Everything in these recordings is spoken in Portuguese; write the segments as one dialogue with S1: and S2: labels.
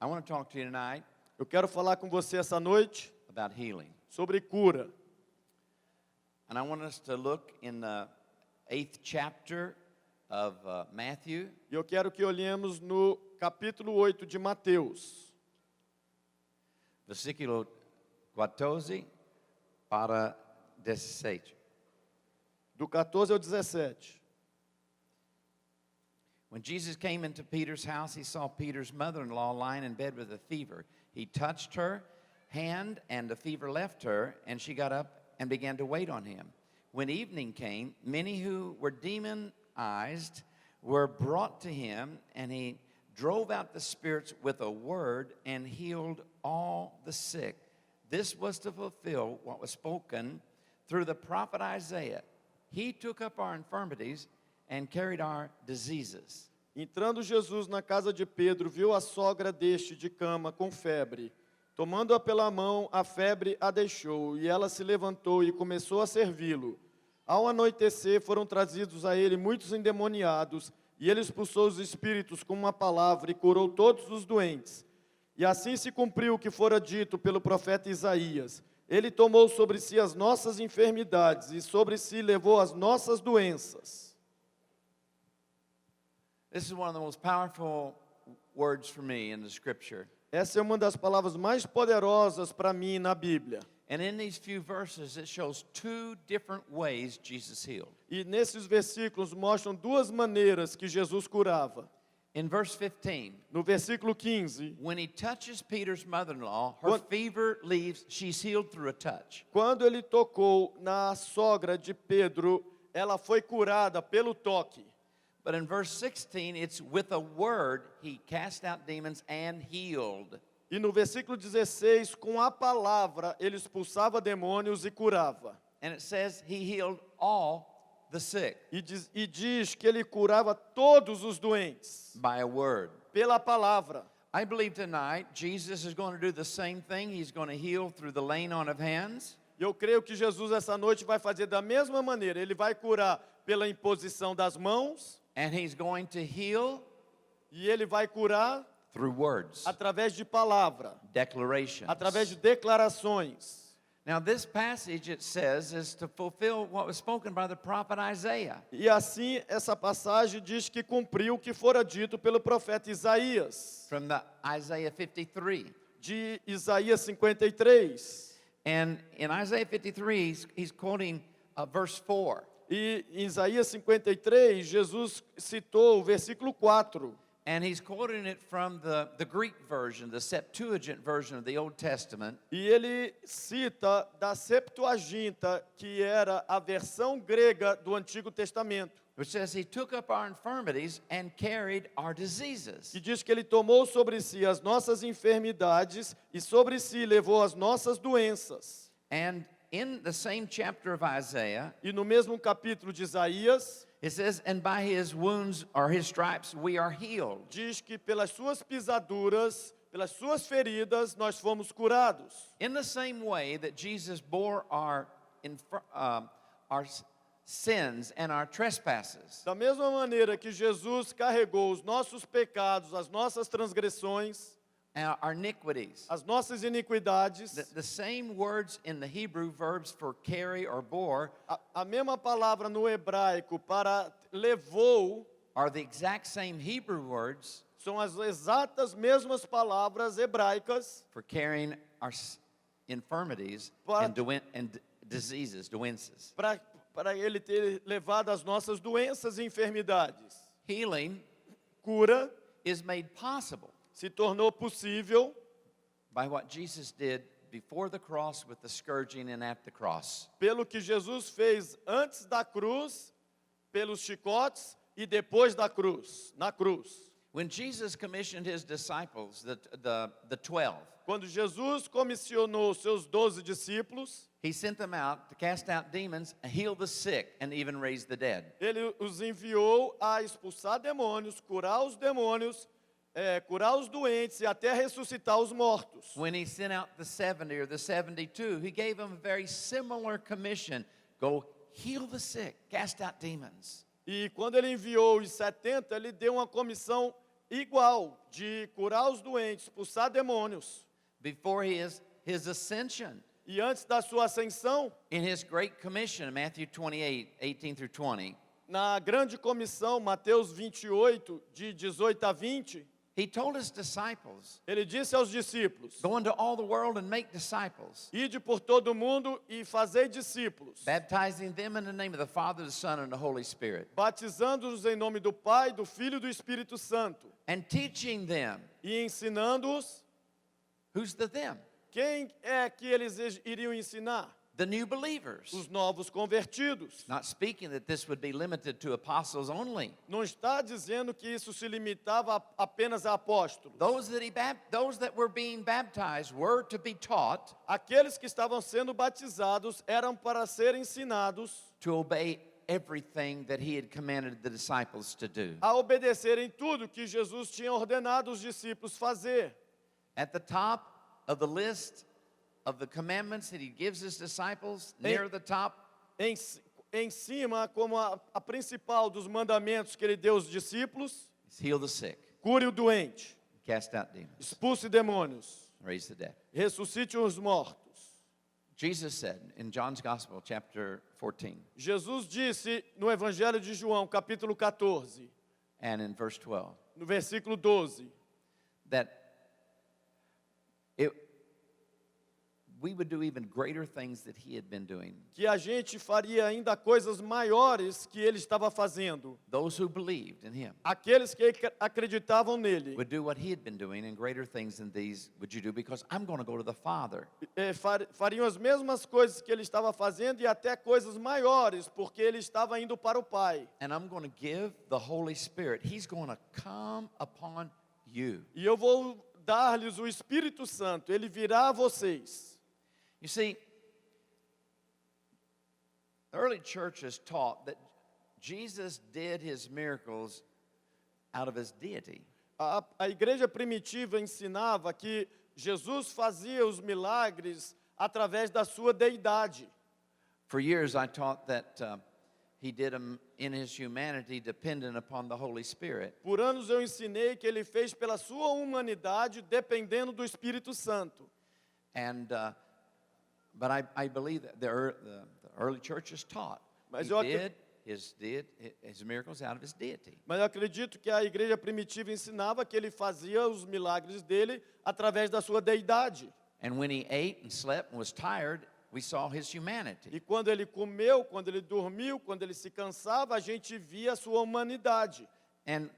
S1: I want to talk to you tonight
S2: Eu quero falar com você essa noite
S1: about healing.
S2: sobre cura.
S1: And I want us to look in the 8th chapter of Matthew.
S2: E eu quero que olhemos no capítulo 8 de Mateus,
S1: Versículo 14 para 17.
S2: do 14 ao 17.
S1: When Jesus came into Peter's house, he saw Peter's mother-in-law lying in bed with a fever. He touched her hand, and the fever left her, and she got up and began to wait on him. When evening came, many who were demonized were brought to him, and he drove out the spirits with a word and healed all the sick. This was to fulfill what was spoken through the prophet Isaiah. He took up our infirmities and carried our diseases.
S2: Entrando Jesus na casa de Pedro, viu a sogra deste de cama com febre. Tomando-a pela mão, a febre a deixou, e ela se levantou e começou a servi-lo. Ao anoitecer, foram trazidos a ele muitos endemoniados, e ele expulsou os espíritos com uma palavra e curou todos os doentes. E assim se cumpriu o que fora dito pelo profeta Isaías. Ele tomou sobre si as nossas enfermidades e sobre si levou as nossas doenças.
S1: This is one of the most powerful words for me in the scripture.
S2: Essa é uma das palavras mais poderosas para mim na Bíblia.
S1: And in these few verses, it shows two different ways Jesus healed.
S2: E nesses versículos mostram duas maneiras que Jesus curava.
S1: In verse 15,
S2: No versículo 15,
S1: when he touches Peter's mother-in-law, her fever leaves, she's healed through a touch.
S2: quando ele tocou na sogra de Pedro, ela foi curada pelo toque.
S1: But in verse 16, it's with a word, he cast out demons and healed.
S2: E no versículo 16, com a palavra, ele expulsava demônios e curava.
S1: And it says he healed all the sick
S2: E diz que ele curava todos os doentes
S1: by a word.
S2: pela palavra.
S1: I believe tonight Jesus is going to do the same thing. He's going to heal through the laying on of hands.
S2: E eu creio que Jesus essa noite vai fazer da mesma maneira. Ele vai curar pela imposição das mãos
S1: And he's going to heal
S2: e ele vai curar
S1: through words,
S2: através de palavra,
S1: declarations.
S2: através de declarações.
S1: Now this passage, it says, is to fulfill what was spoken by the prophet Isaiah.
S2: E assim essa passagem diz que cumpriu o que fora dito pelo profeta Isaías,
S1: From the Isaiah 53.
S2: de Isaías 53.
S1: And in Isaiah 53, he's quoting verse 4.
S2: E em Isaías 53, Jesus citou o versículo 4.
S1: And he's quoting it from the Greek version, the Septuagint version of the Old Testament.
S2: E ele cita da Septuaginta, que era a versão grega do Antigo Testamento,
S1: Which says he took up our infirmities and carried our diseases.
S2: que diz que ele tomou sobre si as nossas enfermidades e sobre si levou as nossas doenças.
S1: And in the same chapter of Isaiah,
S2: E no mesmo capítulo de Isaías,
S1: it says, and by his wounds or his stripes we are healed.
S2: diz que pelas suas pisaduras, pelas suas feridas, nós fomos curados.
S1: In the same way that Jesus bore our sins and our trespasses,
S2: Da mesma maneira que Jesus carregou os nossos pecados, as nossas transgressões,
S1: and our iniquities,
S2: as nossas iniquidades,
S1: the same words in the Hebrew verbs for carry or bore
S2: a mesma palavra no hebraico para levou,
S1: are the exact same Hebrew words
S2: são as exatas mesmas palavras hebraicas
S1: for carrying our infirmities
S2: But-
S1: and diseases, doences.
S2: para ele ter levado as nossas doenças e enfermidades.
S1: Healing
S2: Cura
S1: is made possible
S2: se tornou possível
S1: by what Jesus did before the cross with the scourging and at the cross.
S2: pelo que Jesus fez antes da cruz, pelos chicotes e depois da cruz, na cruz.
S1: When Jesus commissioned his disciples, the 12,
S2: Quando Jesus comissionou seus 12 discípulos,
S1: he sent them out to cast out demons, heal the sick, and even raise the dead.
S2: ele os enviou a expulsar demônios, curar os demônios, curar os doentes e até ressuscitar os mortos.
S1: When he sent out the 70 or the 72, he gave them a very similar commission. Go heal the sick, cast out demons.
S2: E quando ele enviou os 70, ele deu uma comissão igual de curar os doentes, expulsar demônios.
S1: before his ascension.
S2: E antes da sua ascensão,
S1: In his Great Commission, Matthew 28, 18 through 20,
S2: na grande comissão, Mateus 28, de 18 a 20,
S1: he told his disciples,
S2: ele disse aos discípulos:
S1: go into all the world and make disciples,
S2: ide por todo o mundo e fazei discípulos,
S1: baptizing them in the name of the Father, the Son, and the Holy Spirit,
S2: batizando-os em nome do Pai, do Filho e do Espírito Santo,
S1: and teaching them.
S2: e ensinando-os.
S1: Who's the them?
S2: Quem é que eles iriam ensinar?
S1: The new believers.
S2: Os novos convertidos.
S1: Not speaking that this would be limited to apostles only.
S2: Não está dizendo que isso se limitava apenas a apóstolos.
S1: Those that were being baptized were to be taught
S2: Aqueles que estavam sendo batizados eram para ser ensinados
S1: to obey everything that he had commanded the disciples to do.
S2: a obedecerem tudo que Jesus tinha ordenado os discípulos fazer.
S1: At the top of the list of the commandments that he gives his disciples, near the top,
S2: Em cima, como a principal dos mandamentos que ele deu aos discípulos,
S1: is heal the sick,
S2: cure o doente,
S1: cast out demons,
S2: expulse demônios,
S1: raise the dead.
S2: ressuscite os mortos.
S1: Jesus said in John's Gospel, chapter 14,
S2: Jesus disse no Evangelho de João, capítulo 14,
S1: and in verse 12,
S2: no versículo 12,
S1: that we would do even greater things that he had been doing.
S2: que a gente faria ainda coisas maiores que ele estava fazendo.
S1: Those who believed in him
S2: Aqueles que acreditavam nele
S1: would do what he had been doing, and greater things than these would you do, because I'm going to go to the Father.
S2: Fariam as mesmas coisas que ele estava fazendo e até coisas maiores, porque ele estava indo para o Pai.
S1: And I'm going to give the Holy Spirit. He's going to come upon you.
S2: E eu vou dar-lhes o Espírito Santo, ele virá a vocês.
S1: You see, the early churches taught that Jesus did his miracles out of his deity.
S2: A igreja primitiva ensinava que Jesus fazia os milagres através da sua deidade.
S1: For years, I taught that he did them in his humanity, dependent upon the Holy Spirit.
S2: Por anos eu ensinei que ele fez pela sua humanidade, dependendo do Espírito Santo.
S1: And but I believe that the early churches taught
S2: Mas
S1: he
S2: eu
S1: did his miracles out of his deity.
S2: Mas eu acredito que a igreja primitiva ensinava que ele fazia os milagres dele através da sua deidade.
S1: And when he ate and slept and was tired, we saw his humanity.
S2: E quando ele comeu, quando ele dormiu, quando ele se cansava, a gente via a sua humanidade.
S1: And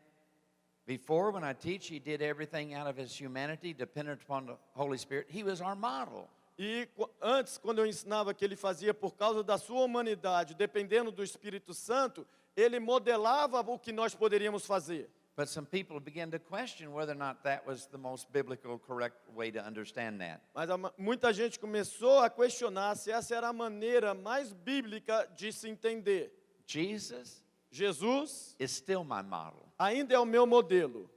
S1: before, when I teach, he did everything out of his humanity, dependent upon the Holy Spirit. He was our model.
S2: E antes, quando eu ensinava que ele fazia por causa da sua humanidade, dependendo do Espírito Santo, ele modelava o que nós poderíamos fazer.
S1: But some people began to question whether or not that was the most biblical, correct way to understand that.
S2: Mas muita gente começou a questionar se essa era a maneira mais bíblica de se entender.
S1: Jesus
S2: Jesus
S1: is still my model.
S2: ainda é o meu modelo.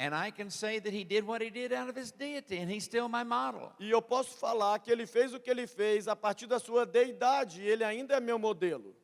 S1: And I can say that he did what he did out of his deity, and he's still my model.
S2: E eu posso falar que ele fez o que ele fez a partir da sua deidade, e ele ainda é meu modelo.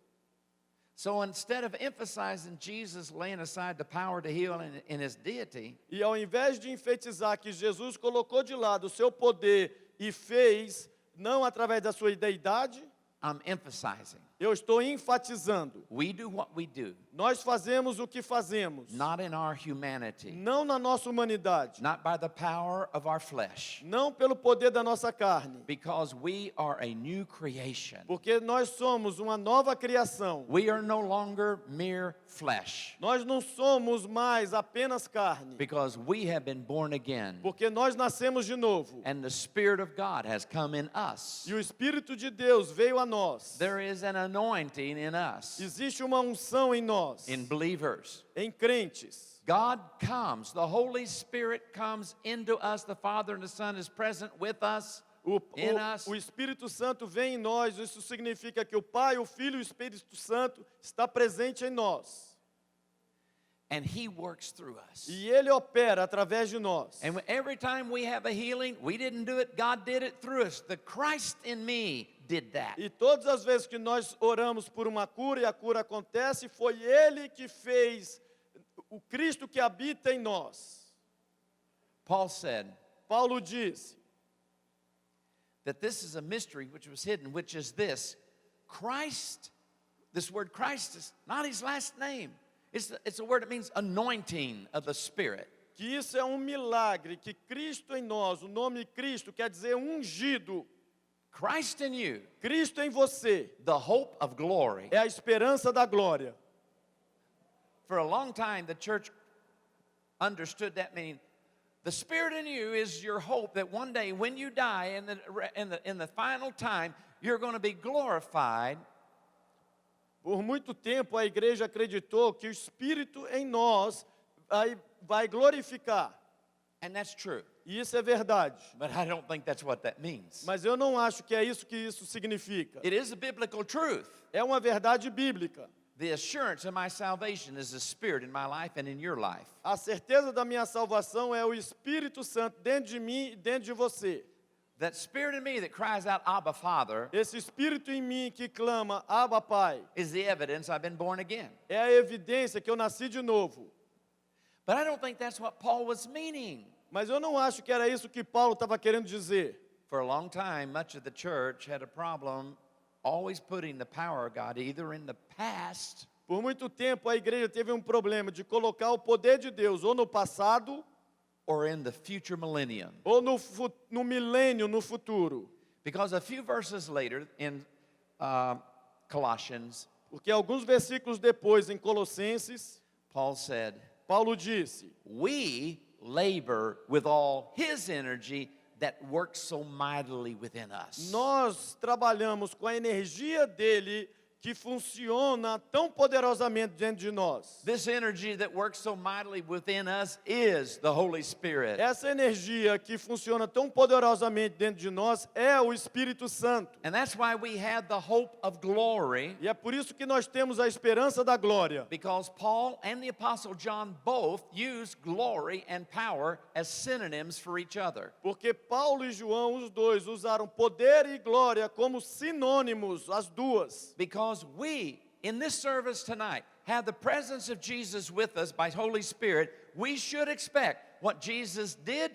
S1: So instead of emphasizing Jesus laying aside the power to heal in his deity,
S2: E ao invés de enfatizar que Jesus colocou de lado o seu poder e fez, não através da sua deidade,
S1: I'm emphasizing.
S2: eu estou enfatizando.
S1: We do what we do,
S2: Nós fazemos o que fazemos,
S1: not in our humanity,
S2: não na nossa humanidade,
S1: not by the power of our flesh,
S2: não pelo poder da nossa carne,
S1: because we are a new creation.
S2: porque nós somos uma nova criação.
S1: We are no longer mere flesh,
S2: Nós não somos mais apenas carne,
S1: because we have been born again,
S2: porque nós nascemos de novo.
S1: and the Spirit of God has come in us.
S2: E o Espírito de Deus veio a nós.
S1: There is an anointing in us,
S2: Existe uma unção em nós,
S1: in believers.
S2: em crentes.
S1: God comes, the Holy Spirit comes into us, the Father and the Son is present with us, in us.
S2: O Espírito Santo vem em nós, isso significa que o Pai, o Filho e o Espírito Santo está presente em nós.
S1: And He works through us.
S2: E Ele opera através de nós.
S1: And every time we have a healing, we didn't do it, God did it through us. The Christ in me did that.
S2: E todas as vezes que nós oramos por uma cura e a cura acontece, foi Ele que fez o Cristo que habita em nós.
S1: Paul said
S2: Paulo disse
S1: that this is a mystery which was hidden, which is this: Christ. This word Christ is not his last name. It's a word that means anointing of the Spirit.
S2: que isso é um milagre, que Cristo em nós, o nome Cristo quer dizer ungido.
S1: Christ in you,
S2: Cristo em você
S1: the hope of glory.
S2: é a esperança da glória.
S1: For a long time, the church understood that meaning. The Spirit in you is your hope that one day when you die, in the final time, you're going to be glorified.
S2: Por muito tempo a igreja acreditou que o Espírito em nós vai glorificar.
S1: And that's true.
S2: E isso é verdade.
S1: But I don't think that's what that means.
S2: Mas eu não acho que é isso que isso significa.
S1: It is a biblical truth.
S2: É uma verdade bíblica.
S1: The assurance of my salvation is the Spirit in my life and in your life.
S2: A certeza da minha salvação é o Espírito Santo dentro de mim e dentro de você.
S1: That Spirit in me that cries out, Abba, Father,
S2: Esse Espírito em mim que clama, Abba, Pai,
S1: is the evidence I've been born again.
S2: é a evidência que eu nasci de novo.
S1: But I don't think that's what Paul was meaning.
S2: Mas eu não acho que era isso que Paulo estava querendo dizer.
S1: For a long time, much of the church had a problem always putting the power of God either in the past
S2: Por muito tempo a igreja teve um problema de colocar o poder de Deus ou no passado
S1: or in the future millennium.
S2: ou no milênio, no futuro.
S1: Because a few verses later in Colossians,
S2: Porque alguns versículos depois, em Colossenses,
S1: Paul said,
S2: Paulo disse:
S1: we labor with all his energy that works so mightily within us.
S2: nós trabalhamos com a energia dele que funciona tão poderosamente dentro de nós.
S1: This energy that works so mightily within us is the Holy Spirit.
S2: Essa energia que funciona tão poderosamente dentro de nós é o Espírito Santo.
S1: And that's why we have the hope of glory,
S2: E é por isso que nós temos a esperança da glória.
S1: because Paul and the Apostle John both use glory and power as synonyms for each other.
S2: Porque Paulo e João, os dois, usaram poder e glória como sinônimos, as duas.
S1: Because we, in this service tonight, have the presence of Jesus with us by Holy Spirit, we should expect what Jesus did,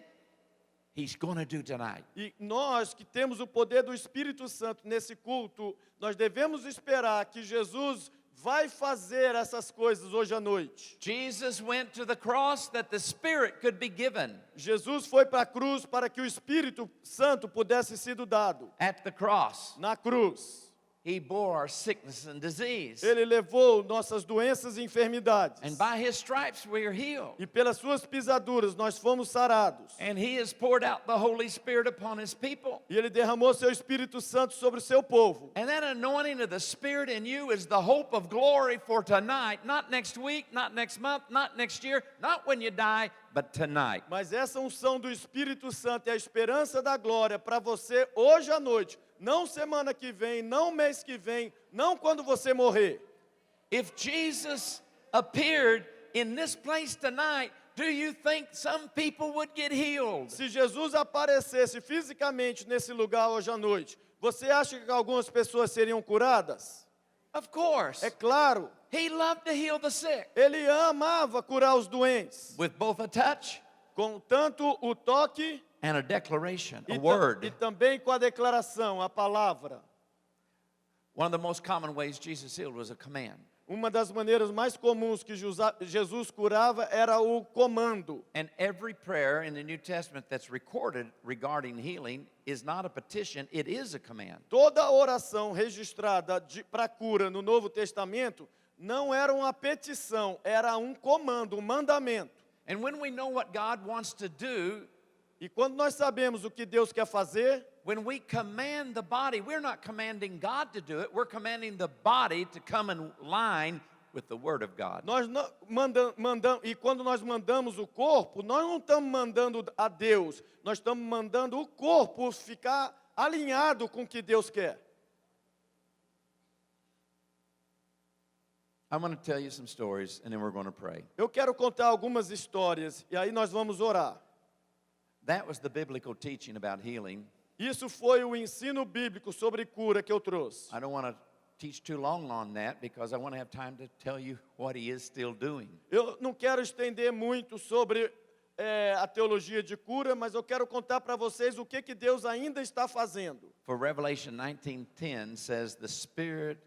S1: he's going to do tonight.
S2: E nós que temos o poder do Espírito Santo nesse culto, nós devemos esperar que Jesus vai fazer essas coisas hoje à noite.
S1: Jesus went to the cross that the Spirit could be given.
S2: Jesus foi para a cruz para que o Espírito Santo pudesse ser dado.
S1: At the cross,
S2: Na cruz,
S1: he bore our sickness and disease.
S2: ele levou nossas doenças e enfermidades.
S1: And by his stripes we are healed.
S2: E pelas suas pisaduras nós fomos sarados.
S1: And he has poured out the Holy Spirit upon his people.
S2: E ele derramou seu Espírito Santo sobre o seu povo.
S1: And that anointing of the Spirit in you is the hope of glory for tonight, not next week, not next month, not next year, not when you die, but tonight.
S2: Mas essa unção do Espírito Santo é a esperança da glória para você hoje à noite. Não semana que vem, não mês que vem, não quando você morrer.
S1: If Jesus appeared in this place tonight, do you think some people would get healed?
S2: Se Jesus aparecesse fisicamente nesse lugar hoje à noite, você acha que algumas pessoas seriam curadas?
S1: Of course.
S2: É claro,
S1: He loved to heal the sick
S2: ele amava curar os doentes.
S1: with both a touch
S2: Com tanto o toque
S1: and a declaration, a
S2: e
S1: word.
S2: também com a declaração, a palavra.
S1: One of the most common ways Jesus healed was a command.
S2: Uma das maneiras mais comuns que Jesus curava era o comando.
S1: And every prayer in the New Testament that's recorded regarding healing is not a petition, it is a command.
S2: Toda oração registrada para cura no Novo Testamento não era uma petição, era um comando, um mandamento.
S1: And when we know what God wants to do,
S2: E quando nós sabemos o que Deus quer fazer,
S1: when we command the body, we're not commanding God to do it, we're commanding the body to come in line with the Word of God.
S2: nós mandamos, e quando nós mandamos o corpo, nós não estamos mandando a Deus, nós estamos mandando o corpo ficar alinhado com o que Deus quer.
S1: I'm going to tell you some stories and then we're going to pray.
S2: Eu quero contar algumas histórias e aí nós vamos orar.
S1: That was the biblical teaching about healing.
S2: Isso foi o ensino bíblico sobre cura que eu trouxe.
S1: I don't want to teach too long on that because I want to have time to tell you what he is still doing.
S2: Eu não quero estender muito sobre a teologia de cura, mas eu quero contar para vocês o que Deus ainda está fazendo.
S1: For Revelation 19:10 says the spirit,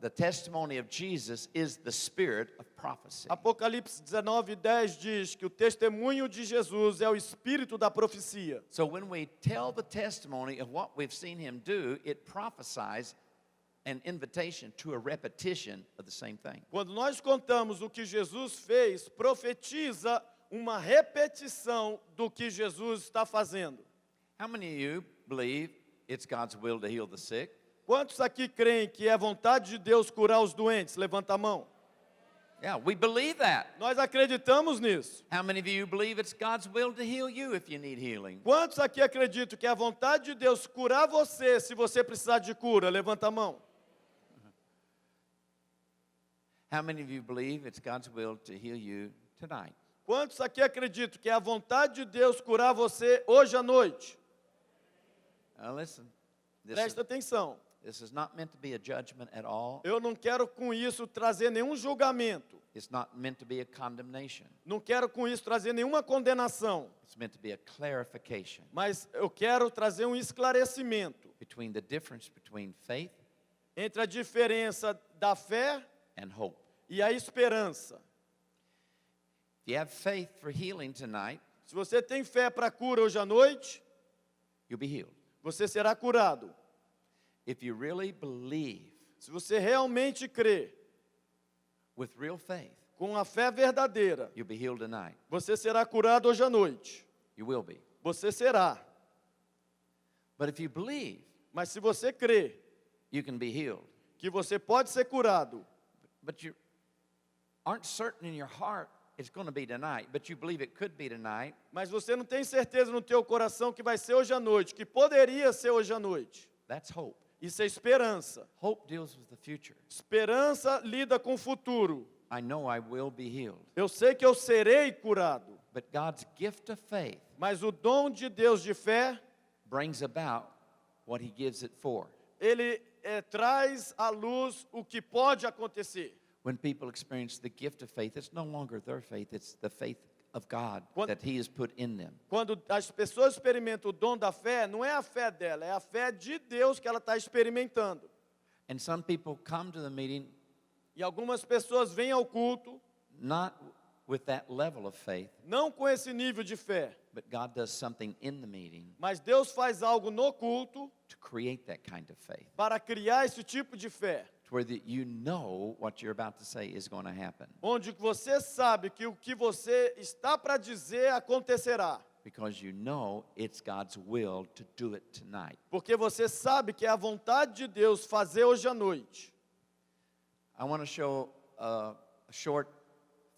S1: the testimony of Jesus is the spirit of prophecy.
S2: Apocalipse 19:10 diz que o testemunho de Jesus é o espírito da profecia.
S1: So when we tell the testimony of what we've seen him do, it prophesies an invitation to a repetition of the same thing.
S2: Quando nós contamos o que Jesus fez, profetiza uma repetição do que Jesus está fazendo.
S1: How many of you believe it's God's will to heal the sick?
S2: Quantos aqui creem que é vontade de Deus curar os doentes? Levanta a mão.
S1: Yeah, we believe that.
S2: Nós acreditamos nisso.
S1: How many of you believe it's God's will to heal you if you need healing?
S2: Quantos aqui acreditam que é a vontade de Deus curar você se você precisar de cura? Levanta a mão.
S1: How many of you believe it's God's will to heal you tonight?
S2: Quantos aqui acreditam que é a vontade de Deus curar você hoje à noite?
S1: Now listen,
S2: Presta atenção.
S1: this is not meant to be a judgment at all.
S2: Eu não quero com isso trazer nenhum julgamento.
S1: It's not meant to be a condemnation.
S2: Não quero com isso trazer nenhuma condenação.
S1: It's meant to be a clarification
S2: Mas eu quero trazer um esclarecimento
S1: between the difference between faith
S2: entre a diferença da fé
S1: and hope.
S2: e a esperança.
S1: If you have faith for healing tonight,
S2: Se você tem fé para cura hoje à noite,
S1: you'll be healed.
S2: você será curado.
S1: If you really believe
S2: Se você realmente crê,
S1: with real faith,
S2: com a fé verdadeira,
S1: you'll be healed tonight.
S2: você será curado hoje à noite.
S1: You will be.
S2: Você será.
S1: But if you believe,
S2: Mas se você crê
S1: you can be healed.
S2: que você pode ser curado,
S1: But you aren't certain in your heart it's going to be tonight, but you believe it could be tonight,
S2: mas você não tem certeza no teu coração que vai ser hoje à noite, que poderia ser hoje à noite.
S1: that's hope.
S2: Isso é esperança.
S1: Hope deals with the future.
S2: Esperança lida com o futuro.
S1: I know I will be healed.
S2: Eu sei que eu serei curado,
S1: But God's gift of faith
S2: mas o dom de Deus de fé,
S1: brings about what he gives it for.
S2: ele traz à luz o que pode acontecer.
S1: When people experience the gift of faith, it's no longer their faith, it's the faith of God
S2: Quando-
S1: that he has put in them.
S2: Quando as pessoas experimentam o dom da fé, não é a fé dela, é a fé de Deus que ela está experimentando.
S1: And some people come to the meeting
S2: E algumas pessoas vêm ao culto,
S1: not with that level of faith,
S2: não com esse nível de fé,
S1: but God does something in the meeting
S2: mas Deus faz algo no culto
S1: to create that kind of faith,
S2: para criar esse tipo de fé,
S1: to where that you know what you're about to say is going to happen
S2: onde você sabe que o que você está para dizer acontecerá,
S1: because you know it's God's will to do it tonight.
S2: porque você sabe que é a vontade de Deus fazer hoje à noite.
S1: I want to show a short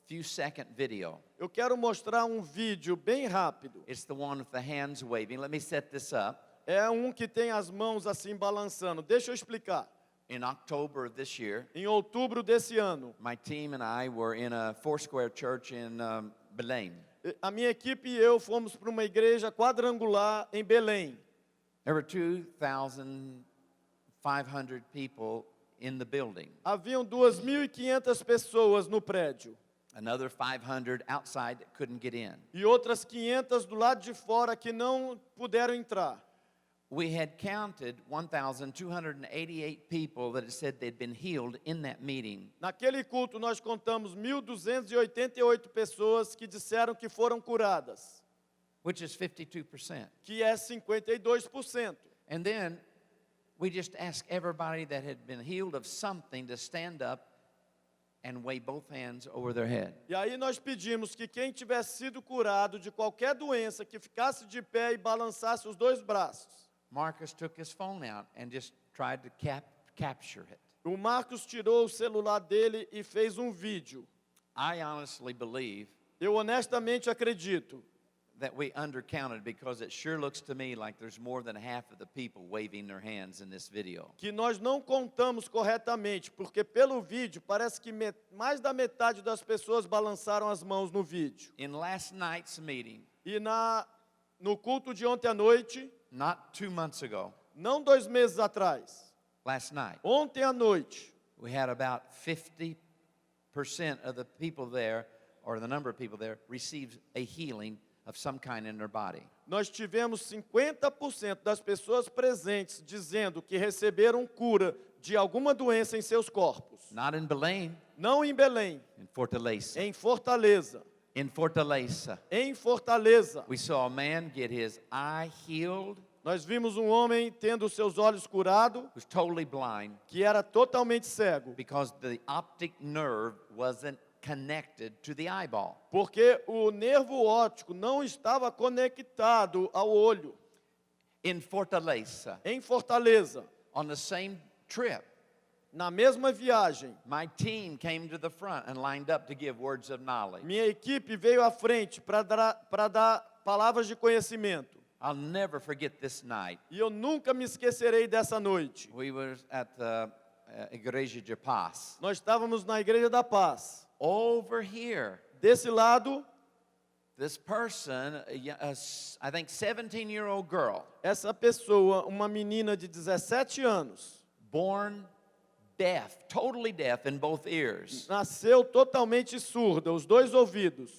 S1: few second video.
S2: Eu quero mostrar um vídeo bem rápido.
S1: It's the one with the hands waving. Let me set this up.
S2: É um que tem as mãos assim balançando. Deixa eu explicar.
S1: In October of this year,
S2: Em outubro desse ano,
S1: my team and I were in a Foursquare church in Belém.
S2: a minha equipe e eu fomos para uma igreja quadrangular em Belém.
S1: There were 2,500 people in the building.
S2: Haviam 2.500 pessoas no prédio
S1: Another 500 outside that couldn't get in.
S2: e outras 500 do lado de fora que não puderam entrar.
S1: We had counted 1,288 people that had said they'd been healed in that meeting.
S2: Naquele culto nós contamos 1.288 pessoas que disseram que foram curadas,
S1: Which is 52%.
S2: que é 52%.
S1: And then we just asked everybody that had been healed of something to stand up and wave both hands over their head.
S2: E aí nós pedimos que quem tivesse sido curado de qualquer doença, que ficasse de pé e balançasse os dois braços.
S1: Marcus took his phone out and just tried to capture it.
S2: O Marcos tirou o celular dele e fez um vídeo.
S1: I honestly believe
S2: Eu honestamente acredito
S1: that we undercounted because it sure looks to me like there's more than half of the people waving their hands in this video.
S2: que nós não contamos corretamente, porque pelo vídeo parece que mais da metade das pessoas balançaram as mãos no vídeo.
S1: In last night's meeting,
S2: E no culto de ontem à noite,
S1: not 2 months ago,
S2: não 2 meses atrás,
S1: last night.
S2: Ontem à noite,
S1: We had about 50% of the people there, or the number of people there, received a healing of some kind in their body.
S2: nós tivemos 50% das pessoas presentes dizendo que receberam cura de alguma doença em seus corpos.
S1: Not in Belém,
S2: Não em Belém,
S1: in Fortaleza.
S2: em Fortaleza.
S1: In Fortaleza,
S2: Em Fortaleza,
S1: we saw a man get his eye healed,
S2: nós vimos um homem tendo seus olhos curados,
S1: who's totally blind,
S2: que era totalmente cego,
S1: because the optic nerve wasn't connected to the eyeball.
S2: porque o nervo óptico não estava conectado ao olho.
S1: In Fortaleza,
S2: Em Fortaleza,
S1: on the same trip,
S2: na mesma viagem,
S1: my team came to the front and lined up to give words of knowledge.
S2: minha equipe veio à frente para dar palavras de conhecimento.
S1: I'll never forget this night.
S2: E eu nunca me esquecerei dessa noite.
S1: We were at the Igreja de Paz.
S2: Nós estávamos na Igreja da Paz.
S1: Over here,
S2: Desse lado,
S1: this person, I think 17-year-old girl,
S2: essa pessoa, uma menina de 17 anos,
S1: born deaf, totally deaf in both ears,
S2: nasceu totalmente surda, os dois ouvidos.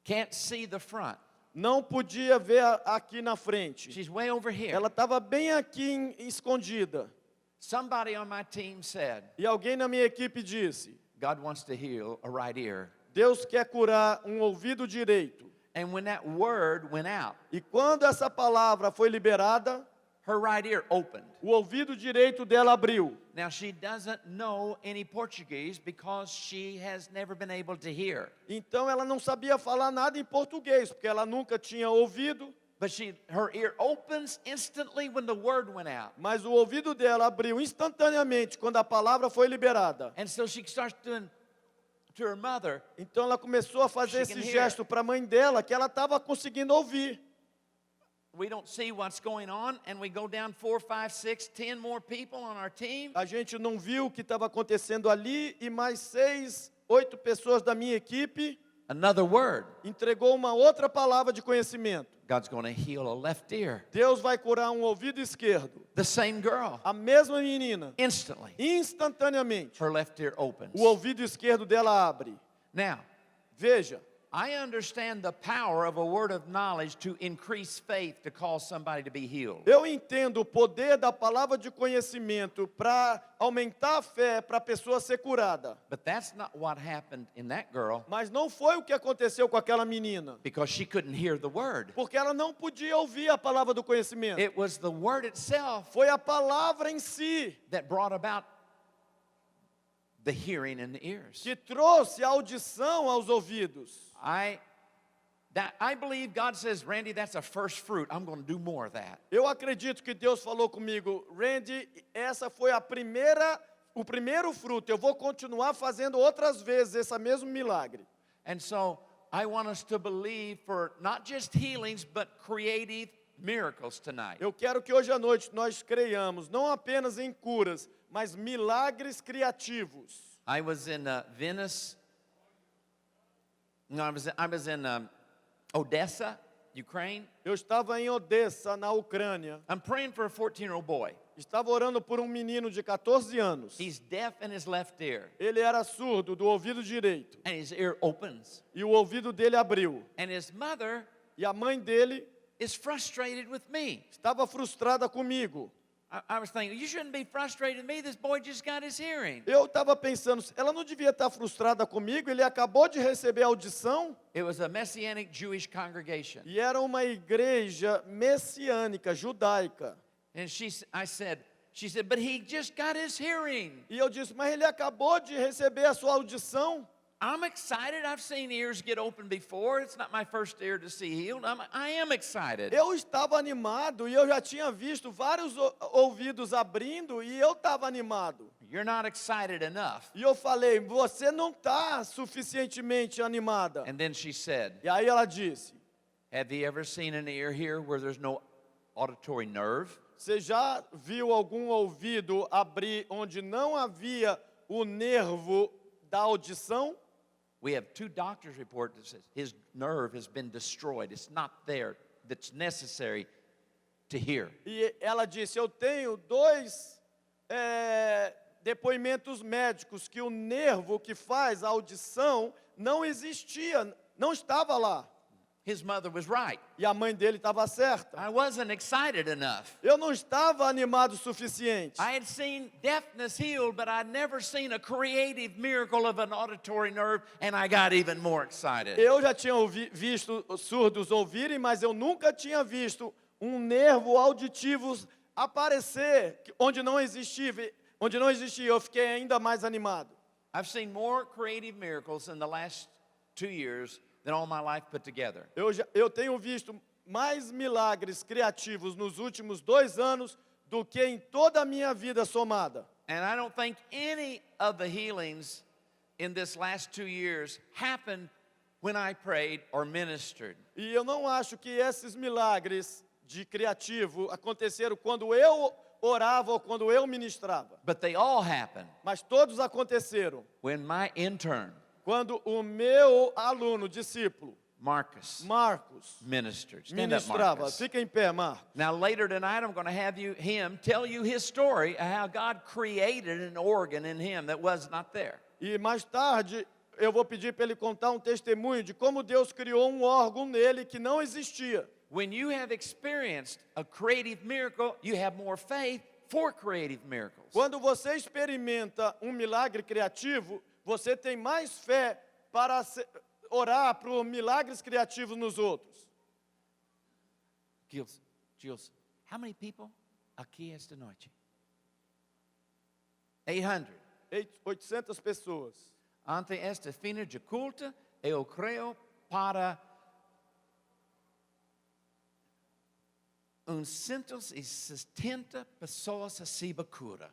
S1: can't see the front.
S2: Não podia ver aqui na frente.
S1: She's way over here.
S2: Ela estava bem aqui escondida.
S1: Somebody on my team said,
S2: E alguém na minha equipe disse:
S1: God wants to heal a right ear.
S2: Deus quer curar um ouvido direito.
S1: And when that word went out,
S2: E quando essa palavra foi liberada,
S1: her right ear opened.
S2: o ouvido direito dela abriu.
S1: Now, she doesn't know any Portuguese because she has never been able to hear.
S2: Então ela não sabia falar nada em português, porque ela nunca tinha ouvido,
S1: But her ear opens instantly when the word went out.
S2: mas o ouvido dela abriu instantaneamente quando a palavra foi liberada.
S1: And so she starts doing to her mother,
S2: Então ela começou a fazer
S1: She
S2: esse
S1: can hear.
S2: gesto para a mãe dela, que ela estava conseguindo ouvir.
S1: we don't see what's going on, and we go down 4, 5, 6, 10 more people on our team.
S2: A gente não viu o que estava acontecendo ali e mais 6, 8 pessoas da minha equipe
S1: Another word.
S2: entregou uma outra palavra de conhecimento.
S1: God's going to heal a left ear.
S2: Deus vai curar um ouvido esquerdo.
S1: The same girl,
S2: A mesma menina,
S1: instantly,
S2: instantaneamente,
S1: her left ear opens.
S2: o ouvido esquerdo dela abre.
S1: Now,
S2: Veja,
S1: I understand the power of a word of knowledge to increase faith to cause somebody to be healed.
S2: eu entendo o poder da palavra de conhecimento para aumentar a fé para a pessoa ser curada.
S1: But that's not what happened in that girl,
S2: Mas não foi o que aconteceu com aquela menina,
S1: because she couldn't hear the word.
S2: porque ela não podia ouvir a palavra do conhecimento.
S1: It was the word itself
S2: Foi a palavra em si
S1: that brought about the hearing in the ears.
S2: que trouxe a audição aos ouvidos.
S1: I believe God says, Randy, that's a first fruit. I'm going to do more of that.
S2: Eu acredito que Deus falou comigo, Randy, essa foi o primeiro fruto. Eu vou continuar fazendo outras vezes esse mesmo milagre.
S1: And so I want us to believe for not just healings, but creative miracles tonight.
S2: Eu quero que hoje à noite nós creiamos, não apenas em curas, mas milagres criativos.
S1: I was in Venice. No, I was in Odessa, Ukraine.
S2: Eu estava em Odessa, na Ucrânia.
S1: I'm praying for a 14-year-old boy.
S2: Estava orando por um menino de 14 anos.
S1: He's deaf in his left ear,
S2: Ele era surdo do ouvido direito.
S1: and his ear opens.
S2: E o ouvido dele abriu.
S1: And his mother
S2: E a mãe dele
S1: is frustrated with me.
S2: estava frustrada comigo.
S1: I was thinking, you shouldn't be frustrated with me. This boy just got his hearing.
S2: Eu estava pensando, ela não devia estar frustrada comigo, ele acabou de receber a audição.
S1: It was a Messianic Jewish congregation.
S2: E era uma igreja messiânica, judaica.
S1: And she said, but he just got his hearing.
S2: E eu disse, mas ele acabou de receber a sua audição.
S1: I'm excited. I've seen ears get open before. It's not my first ear to see healed. I am excited.
S2: Eu estava animado e eu já tinha visto vários ouvidos abrindo e eu estava animado.
S1: You're not excited enough.
S2: E eu falei, você não está suficientemente animada.
S1: And then she said,
S2: E aí ela disse,
S1: have you ever seen an ear here where there's no auditory nerve?
S2: você já viu algum ouvido abrir onde não havia o nervo da audição?
S1: We have 2 doctors report that says his nerve has been destroyed. It's not there. That's necessary to hear.
S2: E ela disse, eu tenho 2 depoimentos médicos que o nervo que faz a audição não existia, não estava lá.
S1: His mother was right.
S2: E a mãe dele estava certa.
S1: I wasn't excited enough.
S2: Eu não estava animado o suficiente.
S1: I had seen deafness healed, but I'd never seen a creative miracle of an auditory nerve, and I got even more excited.
S2: Eu já tinha visto surdos ouvirem, mas eu nunca tinha visto um nervo auditivo aparecer onde não existia. Eu fiquei ainda mais animado.
S1: I've seen more creative miracles in the last 2 years than all my life put together.
S2: Eu tenho visto mais milagres criativos nos últimos 2 anos do que em toda a minha vida somada.
S1: And I don't think any of the healings in this last 2 years happened when I prayed or ministered.
S2: E eu não acho que esses milagres de criativo aconteceram quando eu orava ou quando eu ministrava.
S1: But they all happened
S2: Mas todos aconteceram
S1: when my intern,
S2: quando o meu aluno, discípulo,
S1: Marcus,
S2: Marcos,
S1: ministered. Stand up,
S2: ministrava.
S1: Marcus.
S2: Fica em pé, Marcos.
S1: Now later tonight I'm going to have him tell you his story of how God created an organ in him that was not there.
S2: E mais tarde eu vou pedir para ele contar um testemunho de como Deus criou um órgão nele que não existia.
S1: When you have experienced a creative miracle, you have more faith for creative miracles.
S2: Quando você experimenta um milagre criativo, você tem mais fé para orar por milagres criativos nos outros.
S1: Jules, how many people aqui esta noite? 800.
S2: 800 pessoas.
S1: Ante esta fina de culto, eu creio para 160 pessoas recebam cura.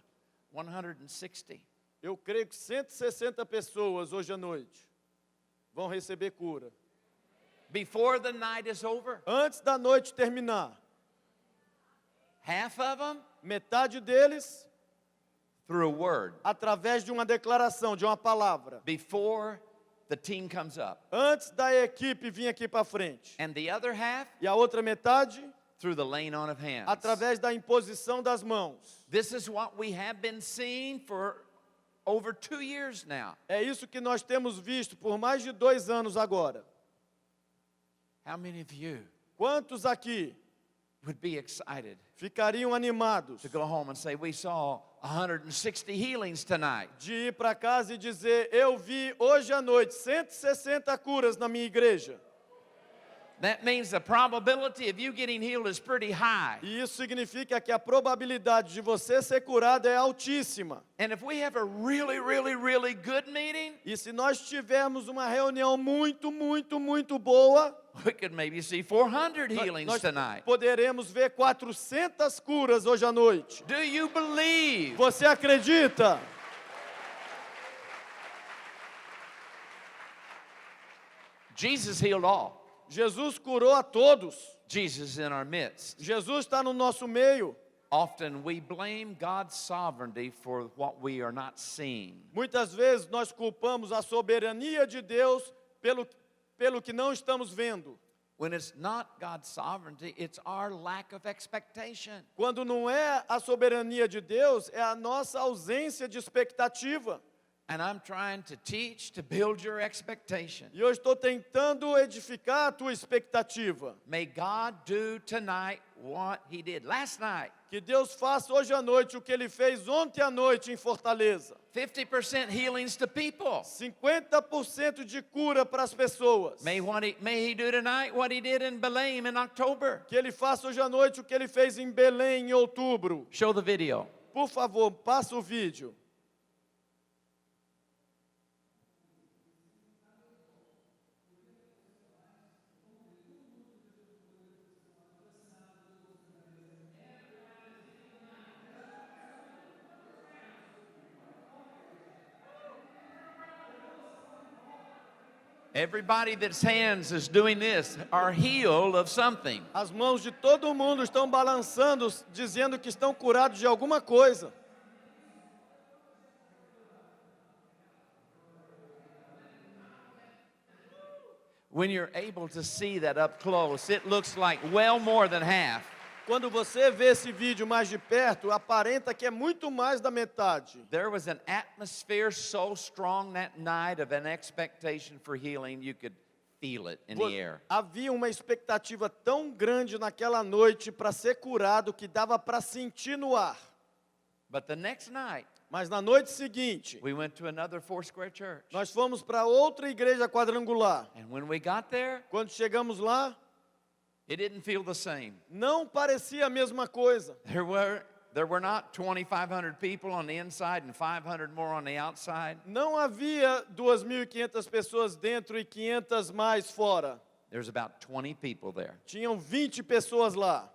S1: 160.
S2: Eu creio que 160 pessoas hoje à noite vão receber cura.
S1: Before the night is over,
S2: Antes da noite terminar,
S1: half of them
S2: metade deles
S1: through a word.
S2: através de uma declaração, de uma palavra.
S1: Before the team comes up.
S2: Antes da equipe vir aqui para frente.
S1: And the other half
S2: E a outra metade
S1: through the laying on of hands.
S2: através da imposição das mãos.
S1: This is what we have been seeing for over 2 years now.
S2: É isso que nós temos visto por mais de 2 anos agora.
S1: How many of you
S2: Quantos aqui
S1: would be excited
S2: ficariam animados
S1: to go home and say, we saw 160 healings tonight?
S2: de ir para casa e dizer, eu vi hoje à noite 160 curas na minha igreja?
S1: That means the probability of you getting healed is pretty high.
S2: E isso significa que a probabilidade de você ser curado é altíssima.
S1: And if we have a really, really, really good meeting,
S2: E se nós tivermos uma reunião muito, muito, muito boa,
S1: we could maybe see 400 healings
S2: nós
S1: tonight.
S2: poderemos ver 400 curas hoje à noite.
S1: Do you believe?
S2: Você acredita?
S1: Jesus healed all.
S2: Jesus curou a todos.
S1: Jesus is in our midst.
S2: Jesus está no nosso meio.
S1: Often we blame God's sovereignty for what we are not seeing.
S2: Muitas vezes nós culpamos a soberania de Deus pelo que não estamos vendo.
S1: When it's not God's sovereignty, it's our lack of expectation.
S2: Quando não é a soberania de Deus, é a nossa ausência de expectativa.
S1: And I'm trying to teach to build your expectation.
S2: E eu estou tentando edificar a tua expectativa.
S1: May God do tonight what He did last night.
S2: Que Deus faça hoje à noite o que Ele fez ontem à noite em Fortaleza.
S1: 50% healings to people.
S2: 50% de cura para as pessoas.
S1: May He do tonight what He did in Belém in October.
S2: Que Ele faça hoje à noite o que Ele fez em Belém em outubro.
S1: Show the video.
S2: Por favor, passa o vídeo.
S1: Everybody that's hands is doing this are healed of something.
S2: As mãos de todo mundo estão balançando, dizendo que estão curados de alguma coisa.
S1: When you're able to see that up close, it looks like well more than half.
S2: quando você vê esse vídeo mais de perto, aparenta que é muito mais da metade.
S1: There was an atmosphere so strong that night of an expectation for healing, you could feel it in the air.
S2: Havia uma expectativa tão grande naquela noite para ser curado que dava para sentir no ar.
S1: But the next night,
S2: Mas na noite seguinte,
S1: we went to another Foursquare church.
S2: nós fomos para outra igreja quadrangular.
S1: And when we got there,
S2: Quando chegamos lá,
S1: it didn't feel the same.
S2: não parecia a mesma coisa.
S1: There were not 2,500 people on the inside and 500 more on the outside.
S2: Não havia 2.500 pessoas dentro e 500 mais fora.
S1: There's about 20 people there.
S2: Tinham 20 pessoas lá.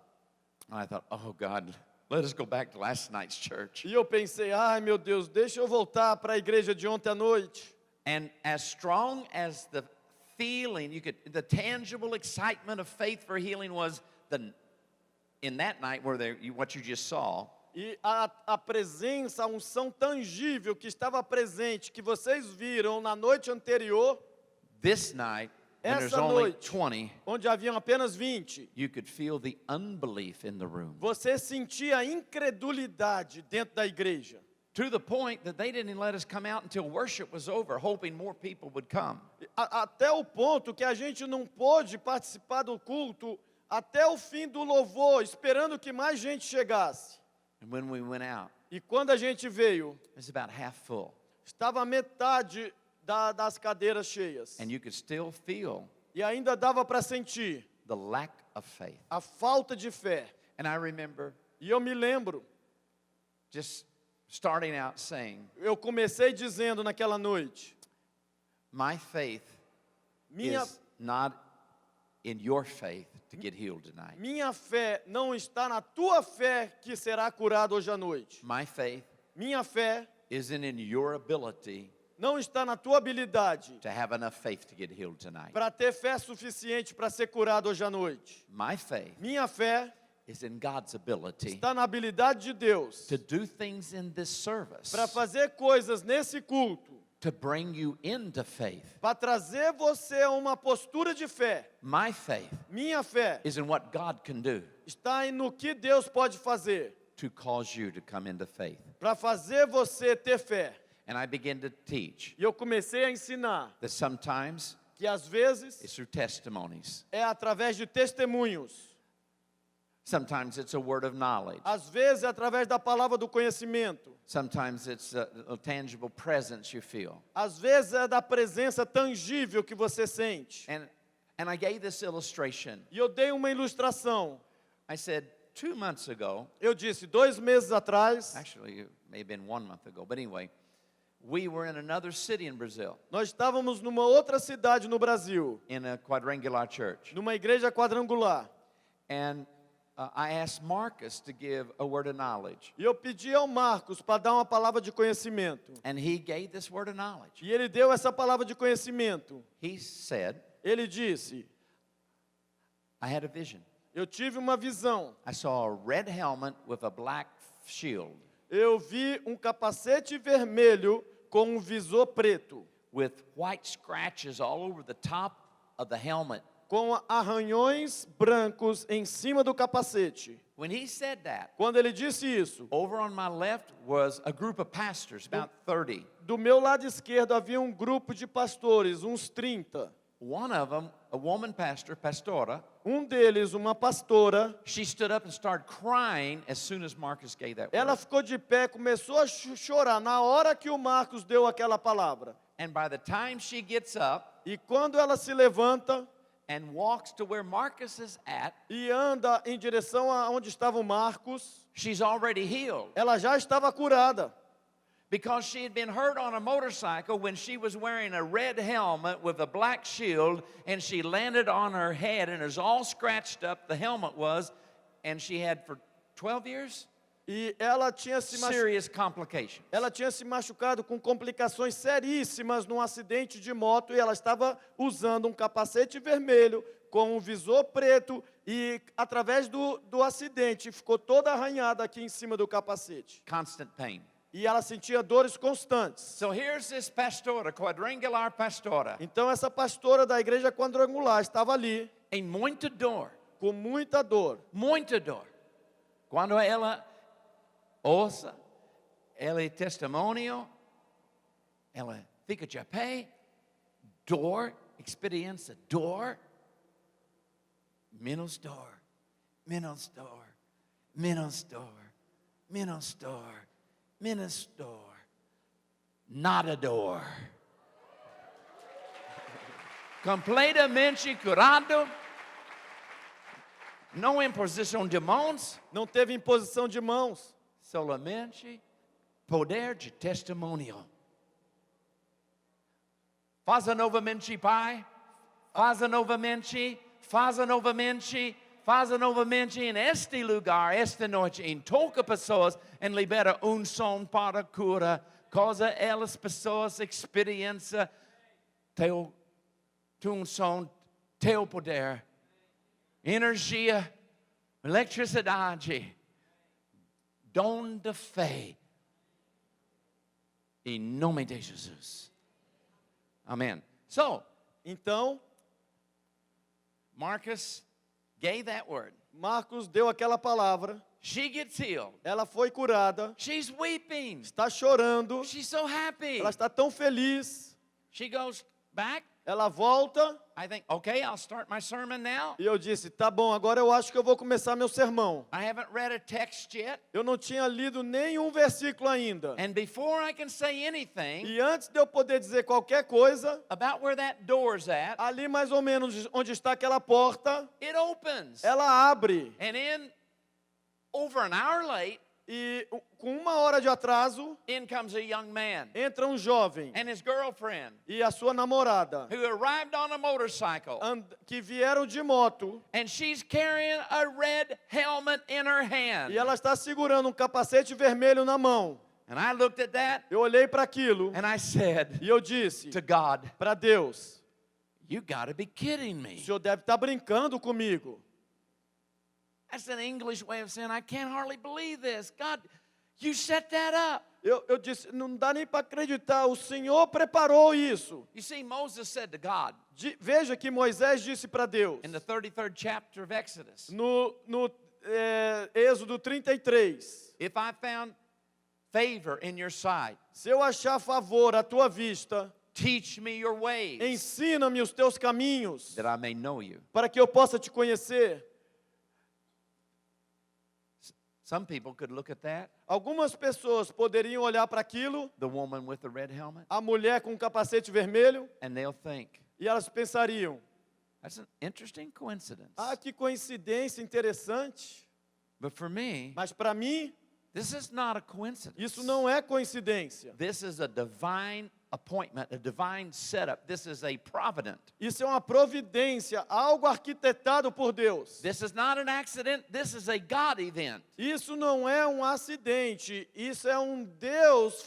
S1: And I thought, oh God, let us go back to last night's church.
S2: E eu pensei, ai meu Deus, deixa eu voltar para a igreja de ontem à noite.
S1: And as strong as the feeling, the tangible excitement of faith for healing was in that night what you just saw.
S2: E a presença, a unção tangível que estava presente, que vocês viram na noite anterior,
S1: This night, when there's
S2: essa
S1: only
S2: noite,
S1: 20,
S2: onde haviam apenas 20,
S1: you could feel the unbelief in the room.
S2: você sentia a incredulidade dentro da igreja.
S1: To the point that they didn't let us come out until worship was over, hoping more people would come.
S2: Até o ponto que a gente não pôde participar do culto até o fim do louvor, esperando que mais gente chegasse.
S1: And when we went out,
S2: E quando a gente veio,
S1: it was about half full.
S2: estava a metade das cadeiras cheias.
S1: And you could still feel
S2: E ainda dava para sentir
S1: the lack of faith.
S2: a falta de fé.
S1: And I remember
S2: E eu me lembro,
S1: just starting out saying,
S2: eu comecei dizendo naquela noite,
S1: my faith is not in your faith to get healed tonight.
S2: minha fé não está na tua fé que será curado hoje à noite.
S1: My faith
S2: Minha fé
S1: isn't in your ability
S2: não está na tua habilidade
S1: to have enough faith to get healed tonight.
S2: para ter fé suficiente para ser curado hoje à noite.
S1: My faith
S2: Minha fé
S1: is in God's ability
S2: está na habilidade de Deus
S1: to do things in this service
S2: para fazer coisas nesse culto,
S1: to bring you into faith.
S2: para trazer você a uma postura de fé.
S1: My faith
S2: Minha fé
S1: is in what God can do
S2: está no que Deus pode fazer
S1: to cause you to come into faith.
S2: para fazer você ter fé.
S1: And I began to teach
S2: E eu comecei a ensinar
S1: that sometimes
S2: que às vezes
S1: it's through testimonies.
S2: é através de testemunhos,
S1: Sometimes it's a word of knowledge.
S2: às vezes é através da palavra do conhecimento,
S1: Sometimes it's a tangible presence you feel.
S2: às vezes é da presença tangível que você sente.
S1: And I gave this illustration.
S2: E eu dei uma ilustração.
S1: I said 2 months ago,
S2: Eu disse, 2 meses atrás,
S1: actually it may have been 1 month ago, but anyway, we were in another city in Brazil,
S2: nós estávamos numa outra cidade no Brasil,
S1: in a quadrangular church.
S2: numa igreja quadrangular.
S1: And I asked Marcus to give a word of knowledge.
S2: E eu pedi ao Marcos para dar uma palavra de conhecimento.
S1: And he gave this word of knowledge.
S2: E ele deu essa palavra de conhecimento.
S1: He said,
S2: Ele disse,
S1: I had a vision.
S2: eu tive uma visão.
S1: I saw a red helmet with a black shield
S2: Eu vi um capacete vermelho com um visor preto,
S1: with white scratches all over the top of the helmet.
S2: com arranhões brancos em cima do capacete.
S1: When he said that,
S2: Quando ele disse isso,
S1: over on my left was a group of pastors, about 30.
S2: do meu lado esquerdo havia um grupo de pastores, uns 30.
S1: One of them, a woman pastora,
S2: Um deles, uma pastora,
S1: she stood up and started crying as soon as Marcus gave that
S2: ela
S1: word.
S2: ficou de pé, começou a chorar na hora que o Marcos deu aquela palavra.
S1: And by the time she gets up
S2: E quando ela se levanta
S1: and walks to where Marcus is at,
S2: e anda em direção a onde estava o Marcos,
S1: she's already healed.
S2: ela já estava curada.
S1: Because she had been hurt on a motorcycle when she was wearing a red helmet with a black shield, and she landed on her head, and it was all scratched up, the helmet was, and she had for 12 years
S2: E ela tinha
S1: serious complications.
S2: ela tinha se machucado com complicações seríssimas num acidente de moto e ela estava usando um capacete vermelho com um visor preto e através do acidente ficou toda arranhada aqui em cima do capacete.
S1: Constant pain.
S2: E ela sentia dores constantes.
S1: So here's this pastora, quadrangular pastora,
S2: Então essa pastora da igreja quadrangular estava ali
S1: em muita dor,
S2: com muita dor,
S1: Quando ela ouça, ela é testemunho, ela fica de pé, dor, experiência, dor, menos dor, menos dor, menos dor, menos dor, menos dor, nada dor. Completamente curado, não imposição de mãos,
S2: Não teve imposição de mãos,
S1: solamente poder de testemunho. Faça novamente, Pai. Faça novamente, faça novamente, faça novamente neste lugar, esta noite, em toca pessoas e libera som para cura. Causa elas pessoas experiência teu som, teu poder, energia, eletricidade, dom de fé. Em nome de Jesus. Amen. So,
S2: então
S1: Marcus gave that word.
S2: Marcos deu aquela palavra,
S1: She gets healed.
S2: ela foi curada,
S1: She's weeping.
S2: está chorando,
S1: She's so happy.
S2: ela está tão feliz,
S1: She goes back.
S2: ela volta,
S1: I think, okay, I'll start my sermon now.
S2: e eu disse, tá bom, agora eu acho que eu vou começar meu sermão.
S1: I haven't read a text yet.
S2: Eu não tinha lido nenhum versículo ainda.
S1: And before I can say anything
S2: E antes de eu poder dizer qualquer coisa,
S1: about where that door's at,
S2: ali mais ou menos onde está aquela porta,
S1: it opens.
S2: ela abre.
S1: And in over an hour late,
S2: E com 1 hora de atraso,
S1: in comes a young man
S2: entra um jovem
S1: and his girlfriend
S2: e a sua namorada,
S1: who arrived on a motorcycle.
S2: que vieram de moto,
S1: And she's carrying a red helmet in her hand.
S2: e ela está segurando um capacete vermelho na mão.
S1: And I looked at that
S2: Eu olhei para aquilo
S1: and I said
S2: e eu disse
S1: to God,
S2: para Deus,
S1: you gotta be kidding
S2: o
S1: me.
S2: senhor deve estar brincando comigo.
S1: That's an English way of saying, I can't hardly believe this. God, you set that up.
S2: Eu disse, não dá nem para acreditar, o senhor preparou isso.
S1: You see, Moses said to God
S2: Veja que Moisés disse para Deus,
S1: in the 33rd chapter of Exodus,
S2: no Êxodo 33,
S1: if I found favor in your sight,
S2: se eu achar favor à tua vista,
S1: teach me your ways,
S2: ensina-me os teus caminhos,
S1: that I may know you.
S2: para que eu possa te conhecer.
S1: Some people could look at that,
S2: Algumas pessoas poderiam olhar para aquilo,
S1: the woman with the red helmet,
S2: a mulher com o capacete vermelho,
S1: and they'll think,
S2: e elas pensariam,
S1: that's an interesting coincidence.
S2: ah, que coincidência interessante.
S1: But for me,
S2: Mas para mim,
S1: this is not a coincidence.
S2: isso não é coincidência.
S1: This is a divine appointment, a divine setup. This is a provident.
S2: Isso é uma providência, algo arquitetado por Deus.
S1: This is not an accident. This is a God event.
S2: Isso não é um acidente, isso é um Deus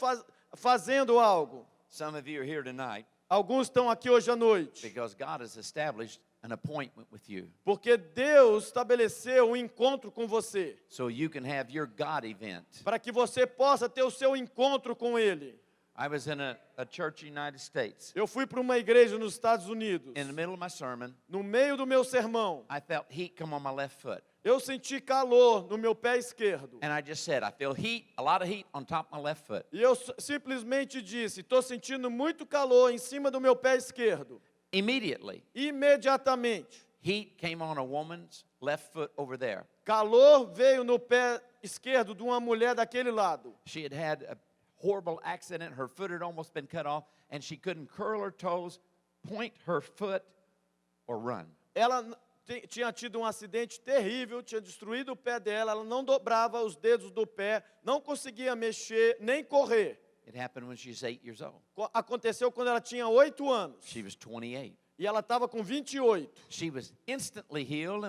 S2: fazendo algo.
S1: Some of you are here tonight
S2: Alguns estão aqui hoje à noite,
S1: because God has established an appointment with you
S2: porque Deus estabeleceu um encontro com você,
S1: so you can have your God event.
S2: para que você possa ter o seu encontro com Ele.
S1: I was in a church in the United States.
S2: Eu fui para uma igreja nos Estados Unidos.
S1: In the middle of my sermon,
S2: No meio do meu sermão,
S1: I felt heat come on my left foot.
S2: eu senti calor no meu pé esquerdo.
S1: And I just said, I feel heat, a lot of heat on top of my left foot.
S2: E eu simplesmente disse, estou sentindo muito calor em cima do meu pé esquerdo.
S1: Immediately,
S2: Imediatamente,
S1: heat came on a woman's left foot over there.
S2: calor veio no pé esquerdo de uma mulher daquele lado.
S1: She had had a horrible accident. Her foot had almost been cut off, and she couldn't curl her toes, point her foot, or run.
S2: Ela tinha tido um acidente terrível, tinha destruído o pé dela, ela não dobrava os dedos do pé, não conseguia mexer, nem correr.
S1: It happened when she was 8 years old.
S2: Aconteceu quando ela tinha 8 anos.
S1: She was 28.
S2: E ela estava com 28.
S1: She was instantly healed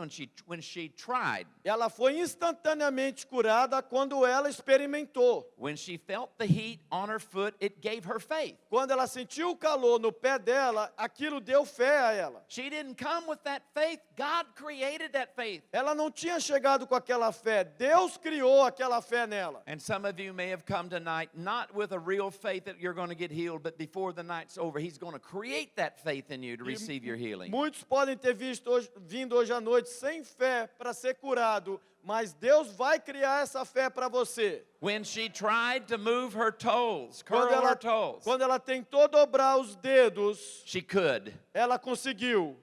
S1: when she tried.
S2: Ela foi instantaneamente curada quando ela experimentou.
S1: When she felt the heat on her foot, it gave her faith.
S2: Quando ela sentiu o calor no pé dela, aquilo deu fé a ela.
S1: She didn't come with that faith. God created that faith.
S2: Ela não tinha chegado com aquela fé. Deus criou aquela fé nela.
S1: And some of you may have come tonight not with a real faith that you're going to get healed, but before the night's over, He's going to create that faith in you to receive receive your healing.
S2: Muitos podem ter vindo hoje à noite sem fé para ser curado, mas Deus vai criar essa fé para você.
S1: When she tried to move her toes, curl her toes,
S2: Quando ela tentou dobrar os dedos,
S1: she could.
S2: ela conseguiu.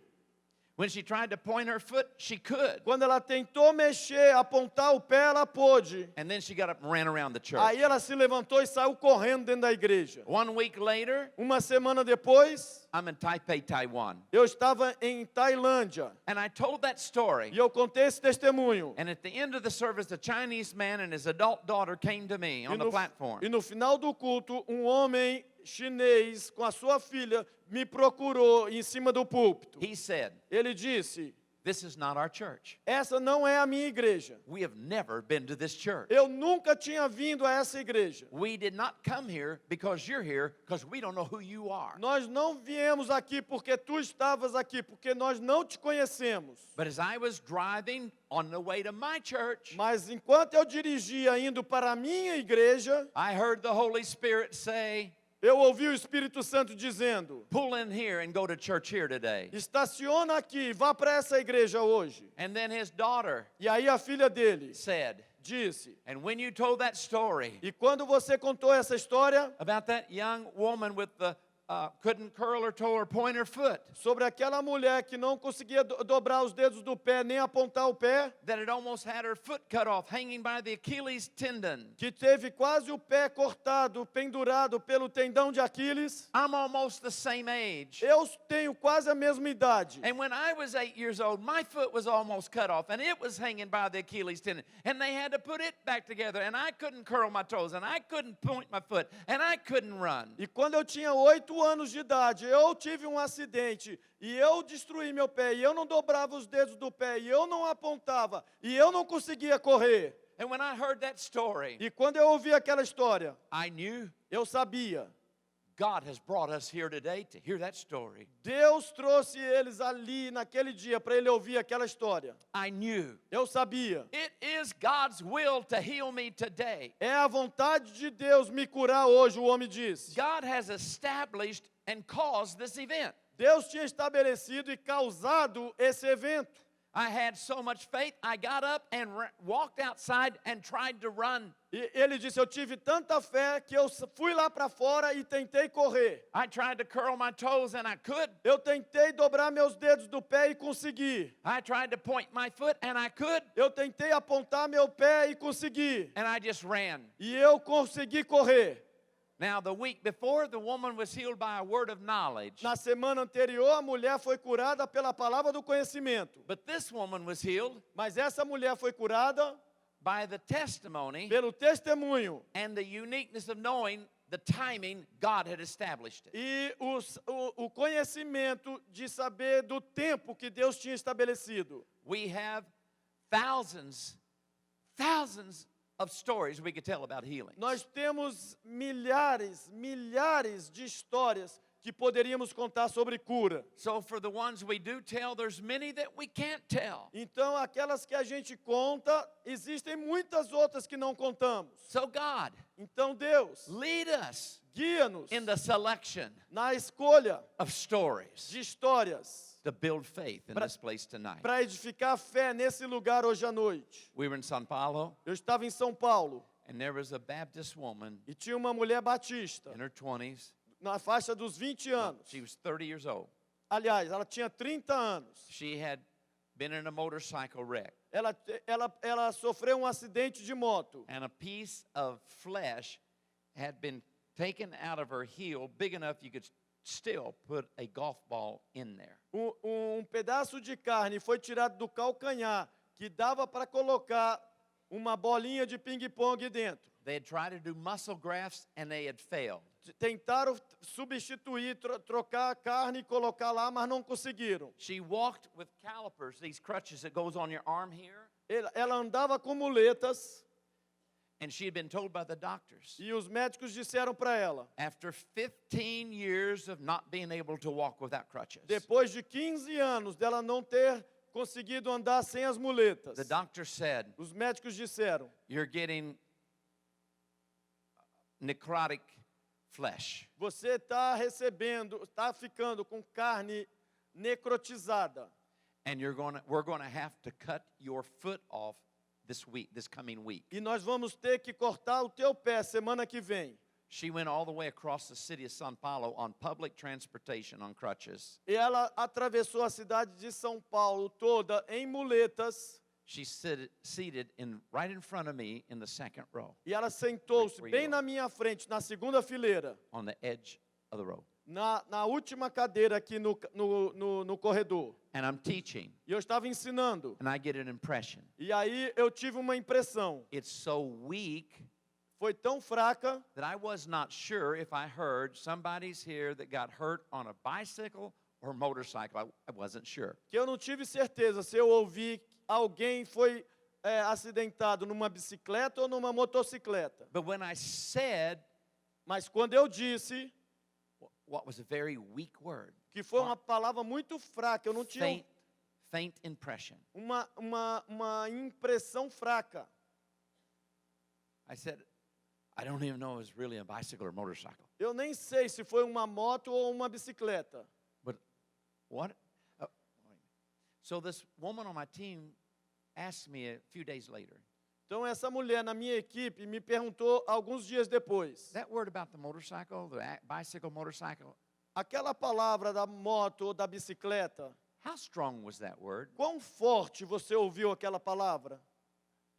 S1: When she tried to point her foot, she could.
S2: Quando ela tentou mexer, apontar o pé, ela pôde.
S1: And then she got up and ran around the church.
S2: Aí ela se levantou e saiu correndo dentro da igreja.
S1: 1 week later,
S2: Uma semana depois,
S1: I'm in Taipei, Taiwan.
S2: eu estava em Tailândia
S1: And I told that story.
S2: e eu contei esse testemunho.
S1: And at the end of the service, a Chinese man and his adult daughter came to me on the platform.
S2: E no final do culto, um homem chinês com a sua filha me procurou em cima do púlpito.
S1: He said,
S2: Ele disse:
S1: "This is not our church.
S2: essa não é a minha igreja.
S1: We have never been to this church.
S2: Eu nunca tinha vindo a essa igreja.
S1: We did not come here because you're here, because we don't know who you are."
S2: Nós não viemos aqui porque tu estavas aqui, porque nós não te conhecemos.
S1: But as I was driving on the way to my church,
S2: Mas enquanto eu dirigia indo para a minha igreja,
S1: I heard the Holy Spirit say,
S2: eu ouvi o Espírito Santo dizendo:
S1: "Pull in here and go to church here today."
S2: estaciona aqui, vá para essa igreja hoje.
S1: And then his daughter
S2: E aí a filha dele
S1: said,
S2: disse:
S1: and when you told that story
S2: e quando você contou essa história
S1: about that young woman with the couldn't curl her toe or point her foot,
S2: sobre aquela mulher que não conseguia dobrar os dedos do pé nem apontar o pé,
S1: that it almost had her foot cut off, hanging by the Achilles tendon.
S2: que teve quase o pé cortado, pendurado pelo tendão de Aquiles.
S1: I'm almost the same age.
S2: Eu tenho quase a mesma idade.
S1: And when I was 8 years old, my foot was almost cut off, and it was hanging by the Achilles tendon. And they had to put it back together, and I couldn't curl my toes, and I couldn't point my foot, and I couldn't run.
S2: E quando eu tinha 8 anos de idade, eu tive um acidente e eu destruí meu pé, e eu não dobrava os dedos do pé, e eu não apontava, e eu não conseguia correr.
S1: And when I heard that story,
S2: E quando eu ouvi aquela história,
S1: I knew
S2: eu sabia.
S1: God has brought us here today to hear that story.
S2: Deus trouxe eles ali naquele dia para ele ouvir aquela história.
S1: I knew
S2: Eu sabia.
S1: it is God's will to heal me today.
S2: É a vontade de Deus me curar hoje, o homem disse.
S1: God has established and caused this event.
S2: Deus tinha estabelecido e causado esse evento.
S1: I had so much faith, I got up and walked outside and tried to run.
S2: E ele disse: eu tive tanta fé que eu fui lá para fora e tentei correr.
S1: I tried to curl my toes and I could.
S2: Eu tentei dobrar meus dedos do pé e consegui.
S1: I tried to point my foot and I could.
S2: Eu tentei apontar meu pé e consegui.
S1: And I just ran.
S2: E eu consegui correr.
S1: Now, the week before, the woman was healed by a word of knowledge.
S2: Na semana anterior, a mulher foi curada pela palavra do conhecimento.
S1: But this woman was healed
S2: Mas essa mulher foi curada
S1: by the testimony
S2: pelo testemunho
S1: and the uniqueness of knowing the timing God had established it.
S2: e o conhecimento de saber do tempo que Deus tinha estabelecido.
S1: We have thousands of stories we could tell about healing.
S2: Nós temos milhares de histórias que poderíamos contar sobre cura.
S1: So for the ones we do tell, there's many that we can't tell.
S2: Então, aquelas que a gente conta, existem muitas outras que não contamos.
S1: So God,
S2: Então, Deus,
S1: lead us
S2: guia-nos
S1: in the selection
S2: na escolha
S1: of stories
S2: de histórias
S1: to build faith in this place tonight.
S2: para edificar fé nesse lugar hoje à noite.
S1: We were in São Paulo,
S2: Eu estava em São Paulo
S1: and there was a Baptist woman
S2: e tinha uma mulher batista
S1: in her 20s.
S2: na faixa dos 20 anos.
S1: She was 30 years old.
S2: Aliás, ela tinha 30 anos.
S1: She had been in a motorcycle wreck,
S2: Ela sofreu um acidente de moto.
S1: and a piece of flesh had been taken out of her heel, big enough you could still put a golf ball in there.
S2: Um pedaço de carne foi tirado do calcanhar que dava para colocar uma bolinha de ping-pong dentro.
S1: They had tried to do muscle grafts, and they had failed.
S2: Tentaram substituir, trocar a carne e colocar lá, mas não conseguiram.
S1: She walked with calipers, these crutches that goes on your arm here,
S2: Ela andava com muletas
S1: and she had been told by the doctors,
S2: e os médicos disseram para ela,
S1: after 15 years of not being able to walk without crutches,
S2: depois de 15 anos dela não ter conseguido andar sem as muletas,
S1: the doctor said,
S2: os médicos disseram:
S1: you're getting necrotic flesh.
S2: você está ficando com carne necrotizada.
S1: And we're going to have to cut your foot off this coming week.
S2: E nós vamos ter que cortar o teu pé semana que vem.
S1: She went all the way across the city of São Paulo on public transportation on crutches.
S2: E ela atravessou a cidade de São Paulo toda em muletas.
S1: She's seated right in front of me in the second row,
S2: E ela sentou-se bem na minha frente, na segunda fileira,
S1: on the edge of the row.
S2: na última cadeira aqui no corredor.
S1: And I'm teaching,
S2: E eu estava ensinando.
S1: and I get an impression.
S2: E aí eu tive uma impressão.
S1: It's so weak
S2: Foi tão fraca
S1: that I was not sure if I heard somebody's here that got hurt on a bicycle or motorcycle. I wasn't sure.
S2: que eu não tive certeza se eu ouvi alguém foi acidentado numa bicicleta ou numa motocicleta.
S1: But when I said
S2: Mas quando eu disse
S1: what was a very weak word,
S2: que foi uma palavra muito fraca, eu não tinha
S1: faint impression,
S2: uma impressão fraca.
S1: I said, I don't even know if it was really a bicycle or motorcycle.
S2: Eu nem sei se foi uma moto ou uma bicicleta.
S1: But what? So this woman on my team asked me a few days later,
S2: Então essa mulher na minha equipe me perguntou alguns dias depois.
S1: that word about the motorcycle, the bicycle, motorcycle,
S2: Aquela palavra da moto ou da bicicleta,
S1: how strong was that word?
S2: quão forte você ouviu aquela palavra?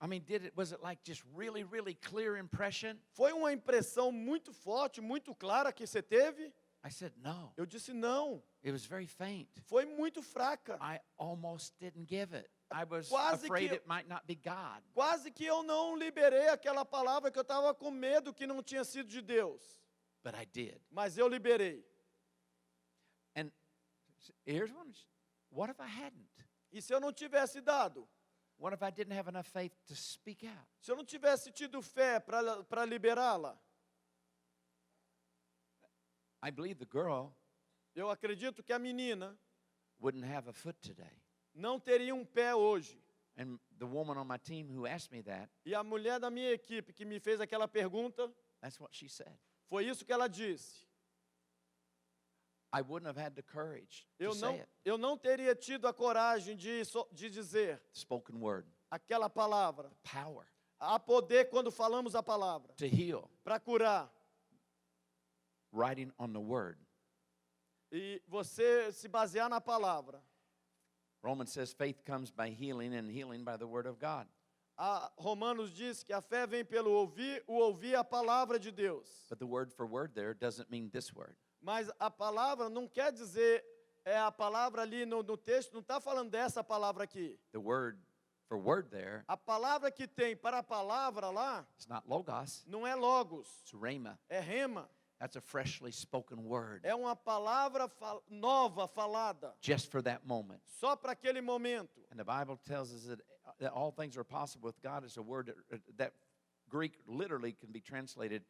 S1: I mean, was it like just really, really clear impression?
S2: Foi uma impressão muito forte, muito clara que você teve?
S1: I said, no.
S2: Eu disse não.
S1: It was very faint.
S2: Foi muito fraca.
S1: I almost didn't give it. I was
S2: Quase
S1: afraid
S2: que-
S1: it might not be God.
S2: Quase que eu não liberei aquela palavra, que eu estava com medo que não tinha sido de Deus.
S1: But I did.
S2: Mas eu liberei.
S1: And here's one. What if I hadn't?
S2: E se eu não tivesse dado?
S1: What if I didn't have enough faith to speak out?
S2: Se eu não tivesse tido fé para liberá-la?
S1: I believe the girl
S2: Eu acredito que a menina
S1: wouldn't have a foot today.
S2: não teria um pé hoje.
S1: And the woman on my team who asked me that,
S2: E a mulher da minha equipe que me fez aquela pergunta,
S1: that's what she said.
S2: foi isso que ela disse.
S1: I wouldn't have had the courage to say it.
S2: Eu não teria tido a coragem de dizer
S1: Spoken word,
S2: aquela palavra.
S1: power
S2: Há poder quando falamos a palavra.
S1: to heal,
S2: Para curar.
S1: writing on the word.
S2: E você se basear na palavra.
S1: Romans says faith comes by healing and healing by the word of God.
S2: A Romanos diz que a fé vem pelo ouvir a palavra de Deus.
S1: But the word for word there doesn't mean this word.
S2: Mas a palavra não quer dizer, a palavra ali no texto, não está falando dessa palavra aqui.
S1: The word for word there
S2: A palavra que tem para a palavra lá,
S1: is not logos,
S2: não é logos,
S1: it's rhema.
S2: é rema.
S1: That's a freshly spoken word
S2: É uma palavra nova falada,
S1: just for that moment.
S2: só para aquele momento.
S1: And the Bible tells us that all things are possible with God. Is a word that Greek literally can be translated.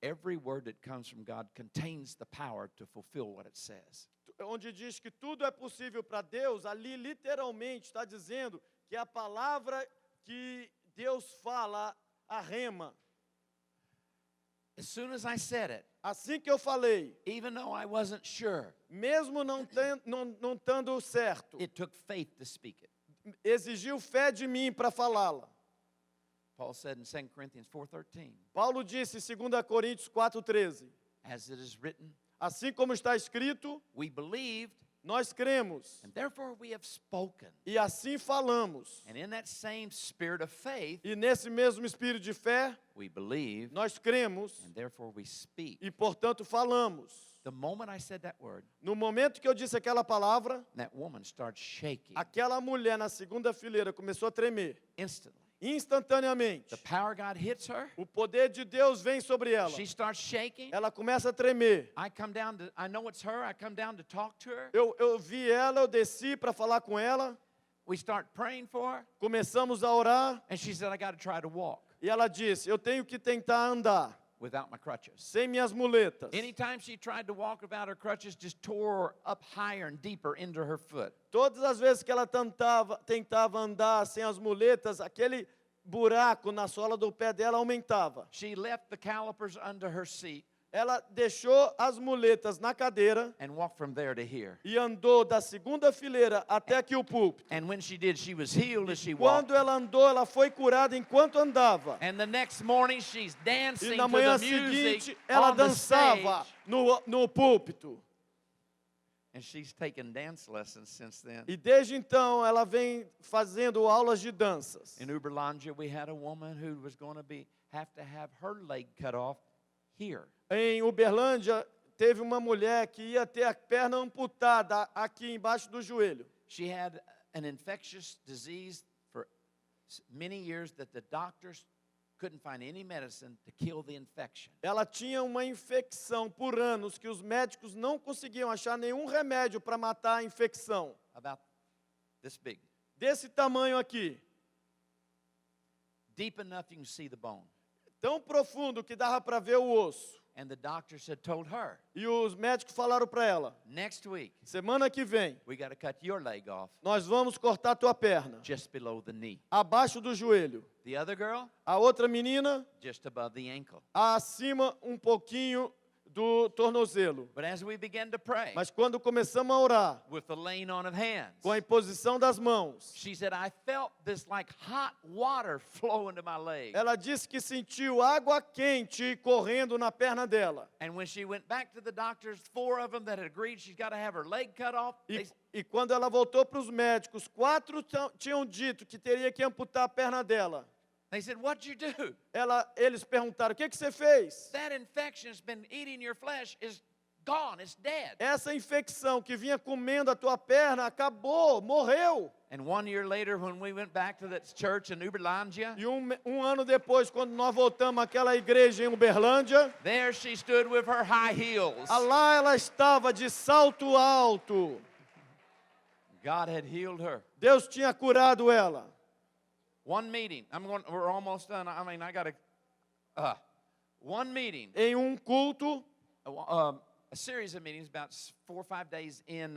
S1: Every word that comes from God contains the power to fulfill what it says.
S2: Onde diz que tudo é possível para Deus, ali literalmente está dizendo que a palavra que Deus fala, a rema.
S1: As soon as I said it,
S2: Assim que eu falei,
S1: even though I wasn't sure,
S2: mesmo não estando certo,
S1: it took faith to speak it.
S2: exigiu fé de mim para falá-la.
S1: Paul said in 2 Corinthians 4:13,
S2: Paulo disse em 2 Coríntios 4,13,
S1: as it is written,
S2: assim como está escrito,
S1: we believed,
S2: nós cremos,
S1: and therefore we have spoken.
S2: e assim falamos.
S1: And in that same spirit of faith,
S2: E nesse mesmo espírito de fé,
S1: we believe,
S2: nós cremos,
S1: and therefore we speak.
S2: e portanto falamos.
S1: The moment I said that word,
S2: No momento que eu disse aquela palavra,
S1: that woman started shaking
S2: aquela mulher na segunda fileira começou a tremer.
S1: instantly.
S2: Instantaneamente.
S1: The power of God hits her.
S2: O poder de Deus vem sobre ela.
S1: She starts shaking.
S2: Ela começa a tremer.
S1: I know it's her. I come down to talk to her.
S2: Eu vi ela, eu desci para falar com ela.
S1: We start praying for her.
S2: Começamos a orar.
S1: And she said, I got to try to walk
S2: E ela disse, eu tenho que tentar andar
S1: without my crutches.
S2: sem minhas muletas.
S1: Anytime she tried to walk without her crutches, just tore up higher and deeper into her foot.
S2: Todas as vezes que ela tentava andar sem as muletas, aquele buraco na sola do pé dela aumentava.
S1: She left the calipers under her seat.
S2: Ela deixou as muletas na cadeira
S1: and walked from there to here.
S2: e andou da segunda fileira até aqui o púlpito.
S1: And when she did, she was healed as she walked.
S2: Quando ela andou, ela foi curada enquanto andava.
S1: And the next morning, she's
S2: E
S1: dancing
S2: na
S1: to
S2: manhã
S1: the music
S2: seguinte, ela
S1: on the
S2: dançava
S1: stage.
S2: no púlpito.
S1: And she's taken dance lessons since then.
S2: E desde então, ela vem fazendo aulas de danças.
S1: In Uberlândia, we had a woman who was going to have to have her leg cut off here.
S2: Em Uberlândia, teve uma mulher que ia ter a perna amputada aqui embaixo do joelho.
S1: She had an infectious disease for many years that the doctors couldn't find any medicine to kill the infection.
S2: Ela tinha uma infecção por anos que os médicos não conseguiam achar nenhum remédio para matar a infecção.
S1: About this big.
S2: Desse tamanho aqui,
S1: Deep enough you can see the bone.
S2: tão profundo que dava para ver o osso.
S1: And the doctors had told her,
S2: E os médicos falaram para ela:
S1: next week,
S2: semana que vem,
S1: we got to cut your leg off
S2: nós vamos cortar tua perna,
S1: just below the knee.
S2: abaixo do joelho.
S1: The other girl,
S2: A outra menina,
S1: just above the ankle.
S2: acima um pouquinho do tornozelo.
S1: But as we began to pray
S2: Mas quando começamos a orar,
S1: with the laying on of hands,
S2: com a imposição das mãos,
S1: she said, I felt this like hot water flow into my leg.
S2: ela disse que sentiu água quente correndo na perna dela.
S1: And when she went back to the doctors, 4 of them that had agreed she's got to have her leg cut off,
S2: E quando ela voltou para os médicos, 4 tinham dito que teria que amputar a perna dela.
S1: they said, what'd you do?
S2: Eles perguntaram: o que você fez?
S1: That infection has been eating your flesh is gone, it's dead.
S2: Essa infecção que vinha comendo a tua perna acabou, morreu.
S1: And 1 year later, when we went back to that church in Uberlândia,
S2: E um ano depois, quando nós voltamos àquela igreja em Uberlândia,
S1: there she stood with her high heels.
S2: lá ela estava de salto alto.
S1: God had healed her.
S2: Deus tinha curado ela.
S1: One meeting. We're almost done. I mean, I got to. One meeting.
S2: Em culto,
S1: A series of meetings about 4 or 5 days in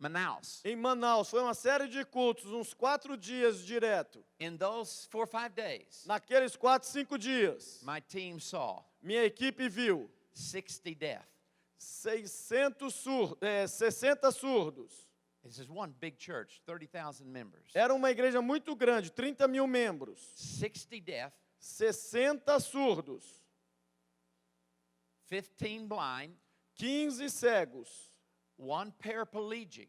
S1: Manaus.
S2: em Manaus, foi uma série de cultos, uns 4 dias direto.
S1: In those 4 or 5 days,
S2: Naqueles 4, 5 dias,
S1: my team saw
S2: minha equipe viu
S1: 60 deaf.
S2: 60 surdos.
S1: This is one big church, 30,000 members.
S2: Era uma igreja muito grande, 30 mil membros.
S1: 60 deaf,
S2: 60 surdos,
S1: 15 blind,
S2: 15 cegos,
S1: 1 paraplegic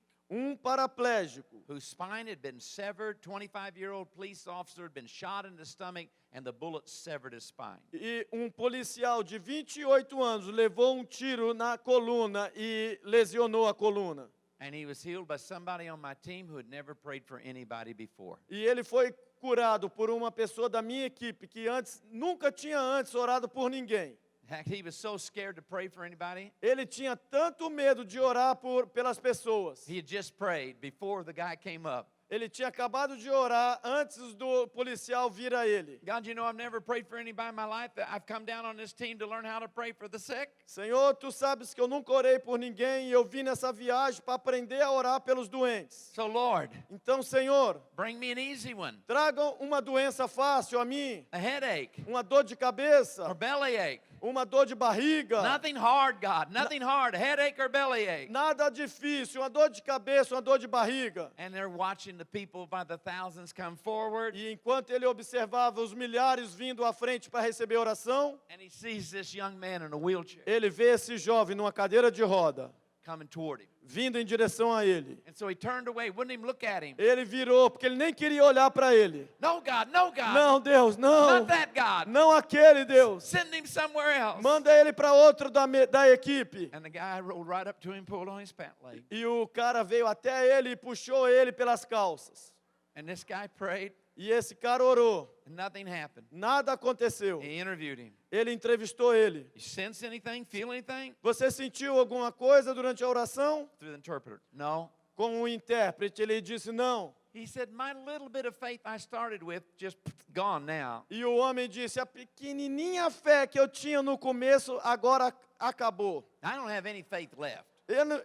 S2: paraplégico,
S1: whose spine had been severed. 25-year-old police officer had been shot in the stomach and the bullet severed his spine.
S2: e policial de 28 anos levou tiro na coluna e lesionou a coluna.
S1: And he was healed by somebody on my team who had never prayed for anybody before.
S2: E ele foi curado por uma pessoa da minha equipe que nunca tinha antes orado por ninguém.
S1: In fact, he was so scared to pray for anybody,
S2: Ele tinha tanto medo de orar pelas pessoas.
S1: he had just prayed before the guy came up.
S2: Ele tinha acabado de orar antes do policial vir a ele.
S1: God, you know, I've never prayed for anybody in my life. I've come down on this team to learn how to pray for the sick.
S2: Senhor, tu sabes que eu nunca orei por ninguém e eu vim nessa viagem para aprender a orar pelos doentes.
S1: So, Lord,
S2: Então, Senhor,
S1: bring me an easy one,
S2: traga uma doença fácil a mim,
S1: a headache
S2: uma dor de cabeça,
S1: or bellyache.
S2: uma dor de barriga,
S1: Nothing hard, God, nothing hard, a headache or bellyache.
S2: nada difícil, uma dor de cabeça, uma dor de barriga.
S1: And they're watching the people by the thousands come forward,
S2: E enquanto ele observava os milhares vindo à frente para receber oração,
S1: and he sees this young man in a wheelchair
S2: ele vê esse jovem numa cadeira de roda,
S1: coming toward him.
S2: vindo em direção a ele.
S1: And so he turned away, wouldn't even look at him.
S2: Ele virou, porque ele nem queria olhar para ele.
S1: No, God, no, God.
S2: Não, Deus, não.
S1: Not that God.
S2: Não aquele, Deus.
S1: Send him somewhere else.
S2: Manda ele para outro da equipe.
S1: And the guy rolled right up to him, pulled on his pant leg.
S2: E o cara veio até ele e puxou ele pelas calças.
S1: And this guy prayed,
S2: E esse cara orou.
S1: and nothing happened.
S2: Nada aconteceu.
S1: He interviewed him.
S2: Ele entrevistou ele.
S1: You sense anything, feel anything?
S2: Você sentiu alguma coisa durante a oração?
S1: Through the interpreter. No.
S2: Com o intérprete, ele disse não.
S1: He said, my little bit of faith I started with just gone now.
S2: E o homem disse, a pequenininha fé que eu tinha no começo, agora acabou.
S1: I don't have any faith left.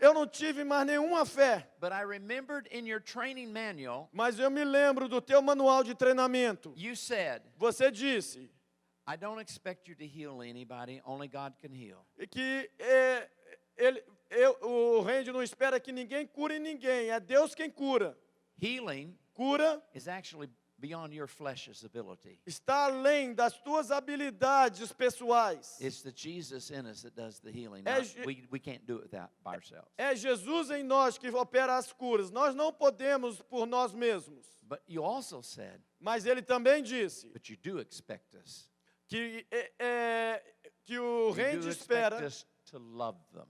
S2: Eu não tive mais nenhuma fé.
S1: But I remembered in your training manual,
S2: Mas eu me lembro do teu manual de treinamento.
S1: you said,
S2: Você disse,
S1: I don't expect you to heal anybody. Only God can heal.
S2: E que o reino não espera que ninguém cure ninguém, é Deus quem cura.
S1: Healing
S2: Cura
S1: is actually beyond your flesh's ability.
S2: está além das tuas habilidades pessoais.
S1: It's the Jesus in us that does the healing.
S2: É
S1: Not-
S2: Je-
S1: we can't do it that by ourselves.
S2: É Jesus em nós que opera as curas. Nós não podemos por nós mesmos.
S1: But you also said,
S2: Mas ele também disse
S1: but you do expect us.
S2: que, que o
S1: You
S2: reino
S1: do
S2: espera.
S1: expect us to love them.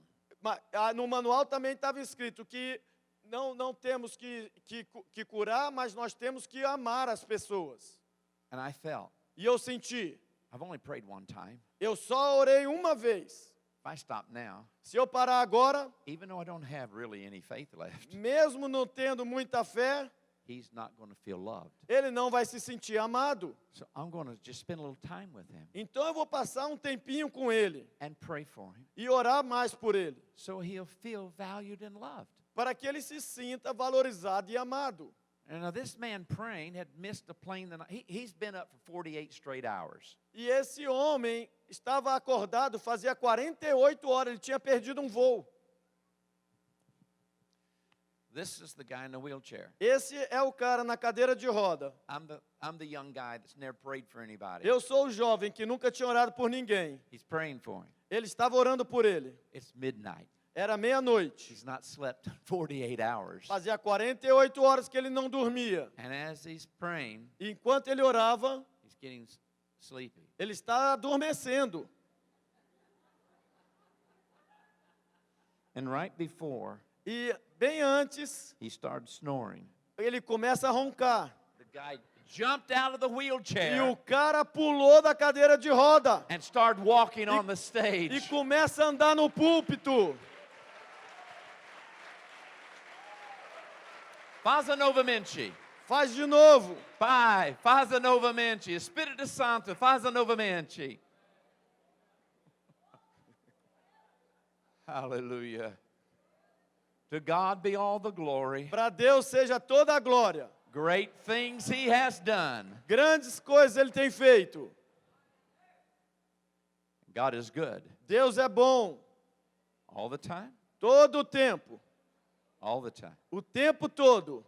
S2: No manual também estava escrito que não temos que curar, mas nós temos que amar as pessoas.
S1: And I felt,
S2: E eu senti,
S1: I've only prayed one time.
S2: eu só orei uma vez.
S1: If I stop now,
S2: Se eu parar agora,
S1: even though I don't have really any faith left,
S2: mesmo não tendo muita fé,
S1: he's not going to feel loved.
S2: ele não vai se sentir amado.
S1: So I'm going to just spend a little time with him
S2: Então eu vou passar um tempinho com ele
S1: and pray for him
S2: e orar mais por ele,
S1: so he'll feel valued and loved.
S2: para que ele se sinta valorizado e amado.
S1: And now this man praying had missed a plane the night. He's been up for 48 straight hours.
S2: E esse homem estava acordado fazia 48 horas, ele tinha perdido um voo.
S1: This is the guy in the wheelchair.
S2: Esse é o cara na cadeira de roda.
S1: I'm the young guy that's never prayed for anybody.
S2: Eu sou o jovem que nunca tinha orado por ninguém.
S1: He's praying for him.
S2: Ele estava orando por ele.
S1: It's midnight.
S2: Era meia-noite.
S1: He's not slept 48 hours.
S2: Fazia 48 horas que ele não dormia.
S1: And as he's praying,
S2: E enquanto ele orava,
S1: he's getting sleepy.
S2: ele está adormecendo.
S1: And right before
S2: E bem antes,
S1: he started snoring,
S2: ele começa a roncar.
S1: the guy jumped out of the
S2: E
S1: wheelchair
S2: o cara pulou da cadeira de roda.
S1: and started walking on the
S2: E
S1: stage.
S2: começa a andar no púlpito.
S1: Faza novamente.
S2: Faz de novo.
S1: Pai, faza novamente. Espírito Santo, faza novamente. Hallelujah. To God be all the glory.
S2: Para Deus seja toda a glória.
S1: Great things he has done.
S2: Grandes coisas ele tem feito.
S1: God is good
S2: Deus é bom
S1: all the time.
S2: todo o tempo.
S1: All the time.
S2: O tempo todo.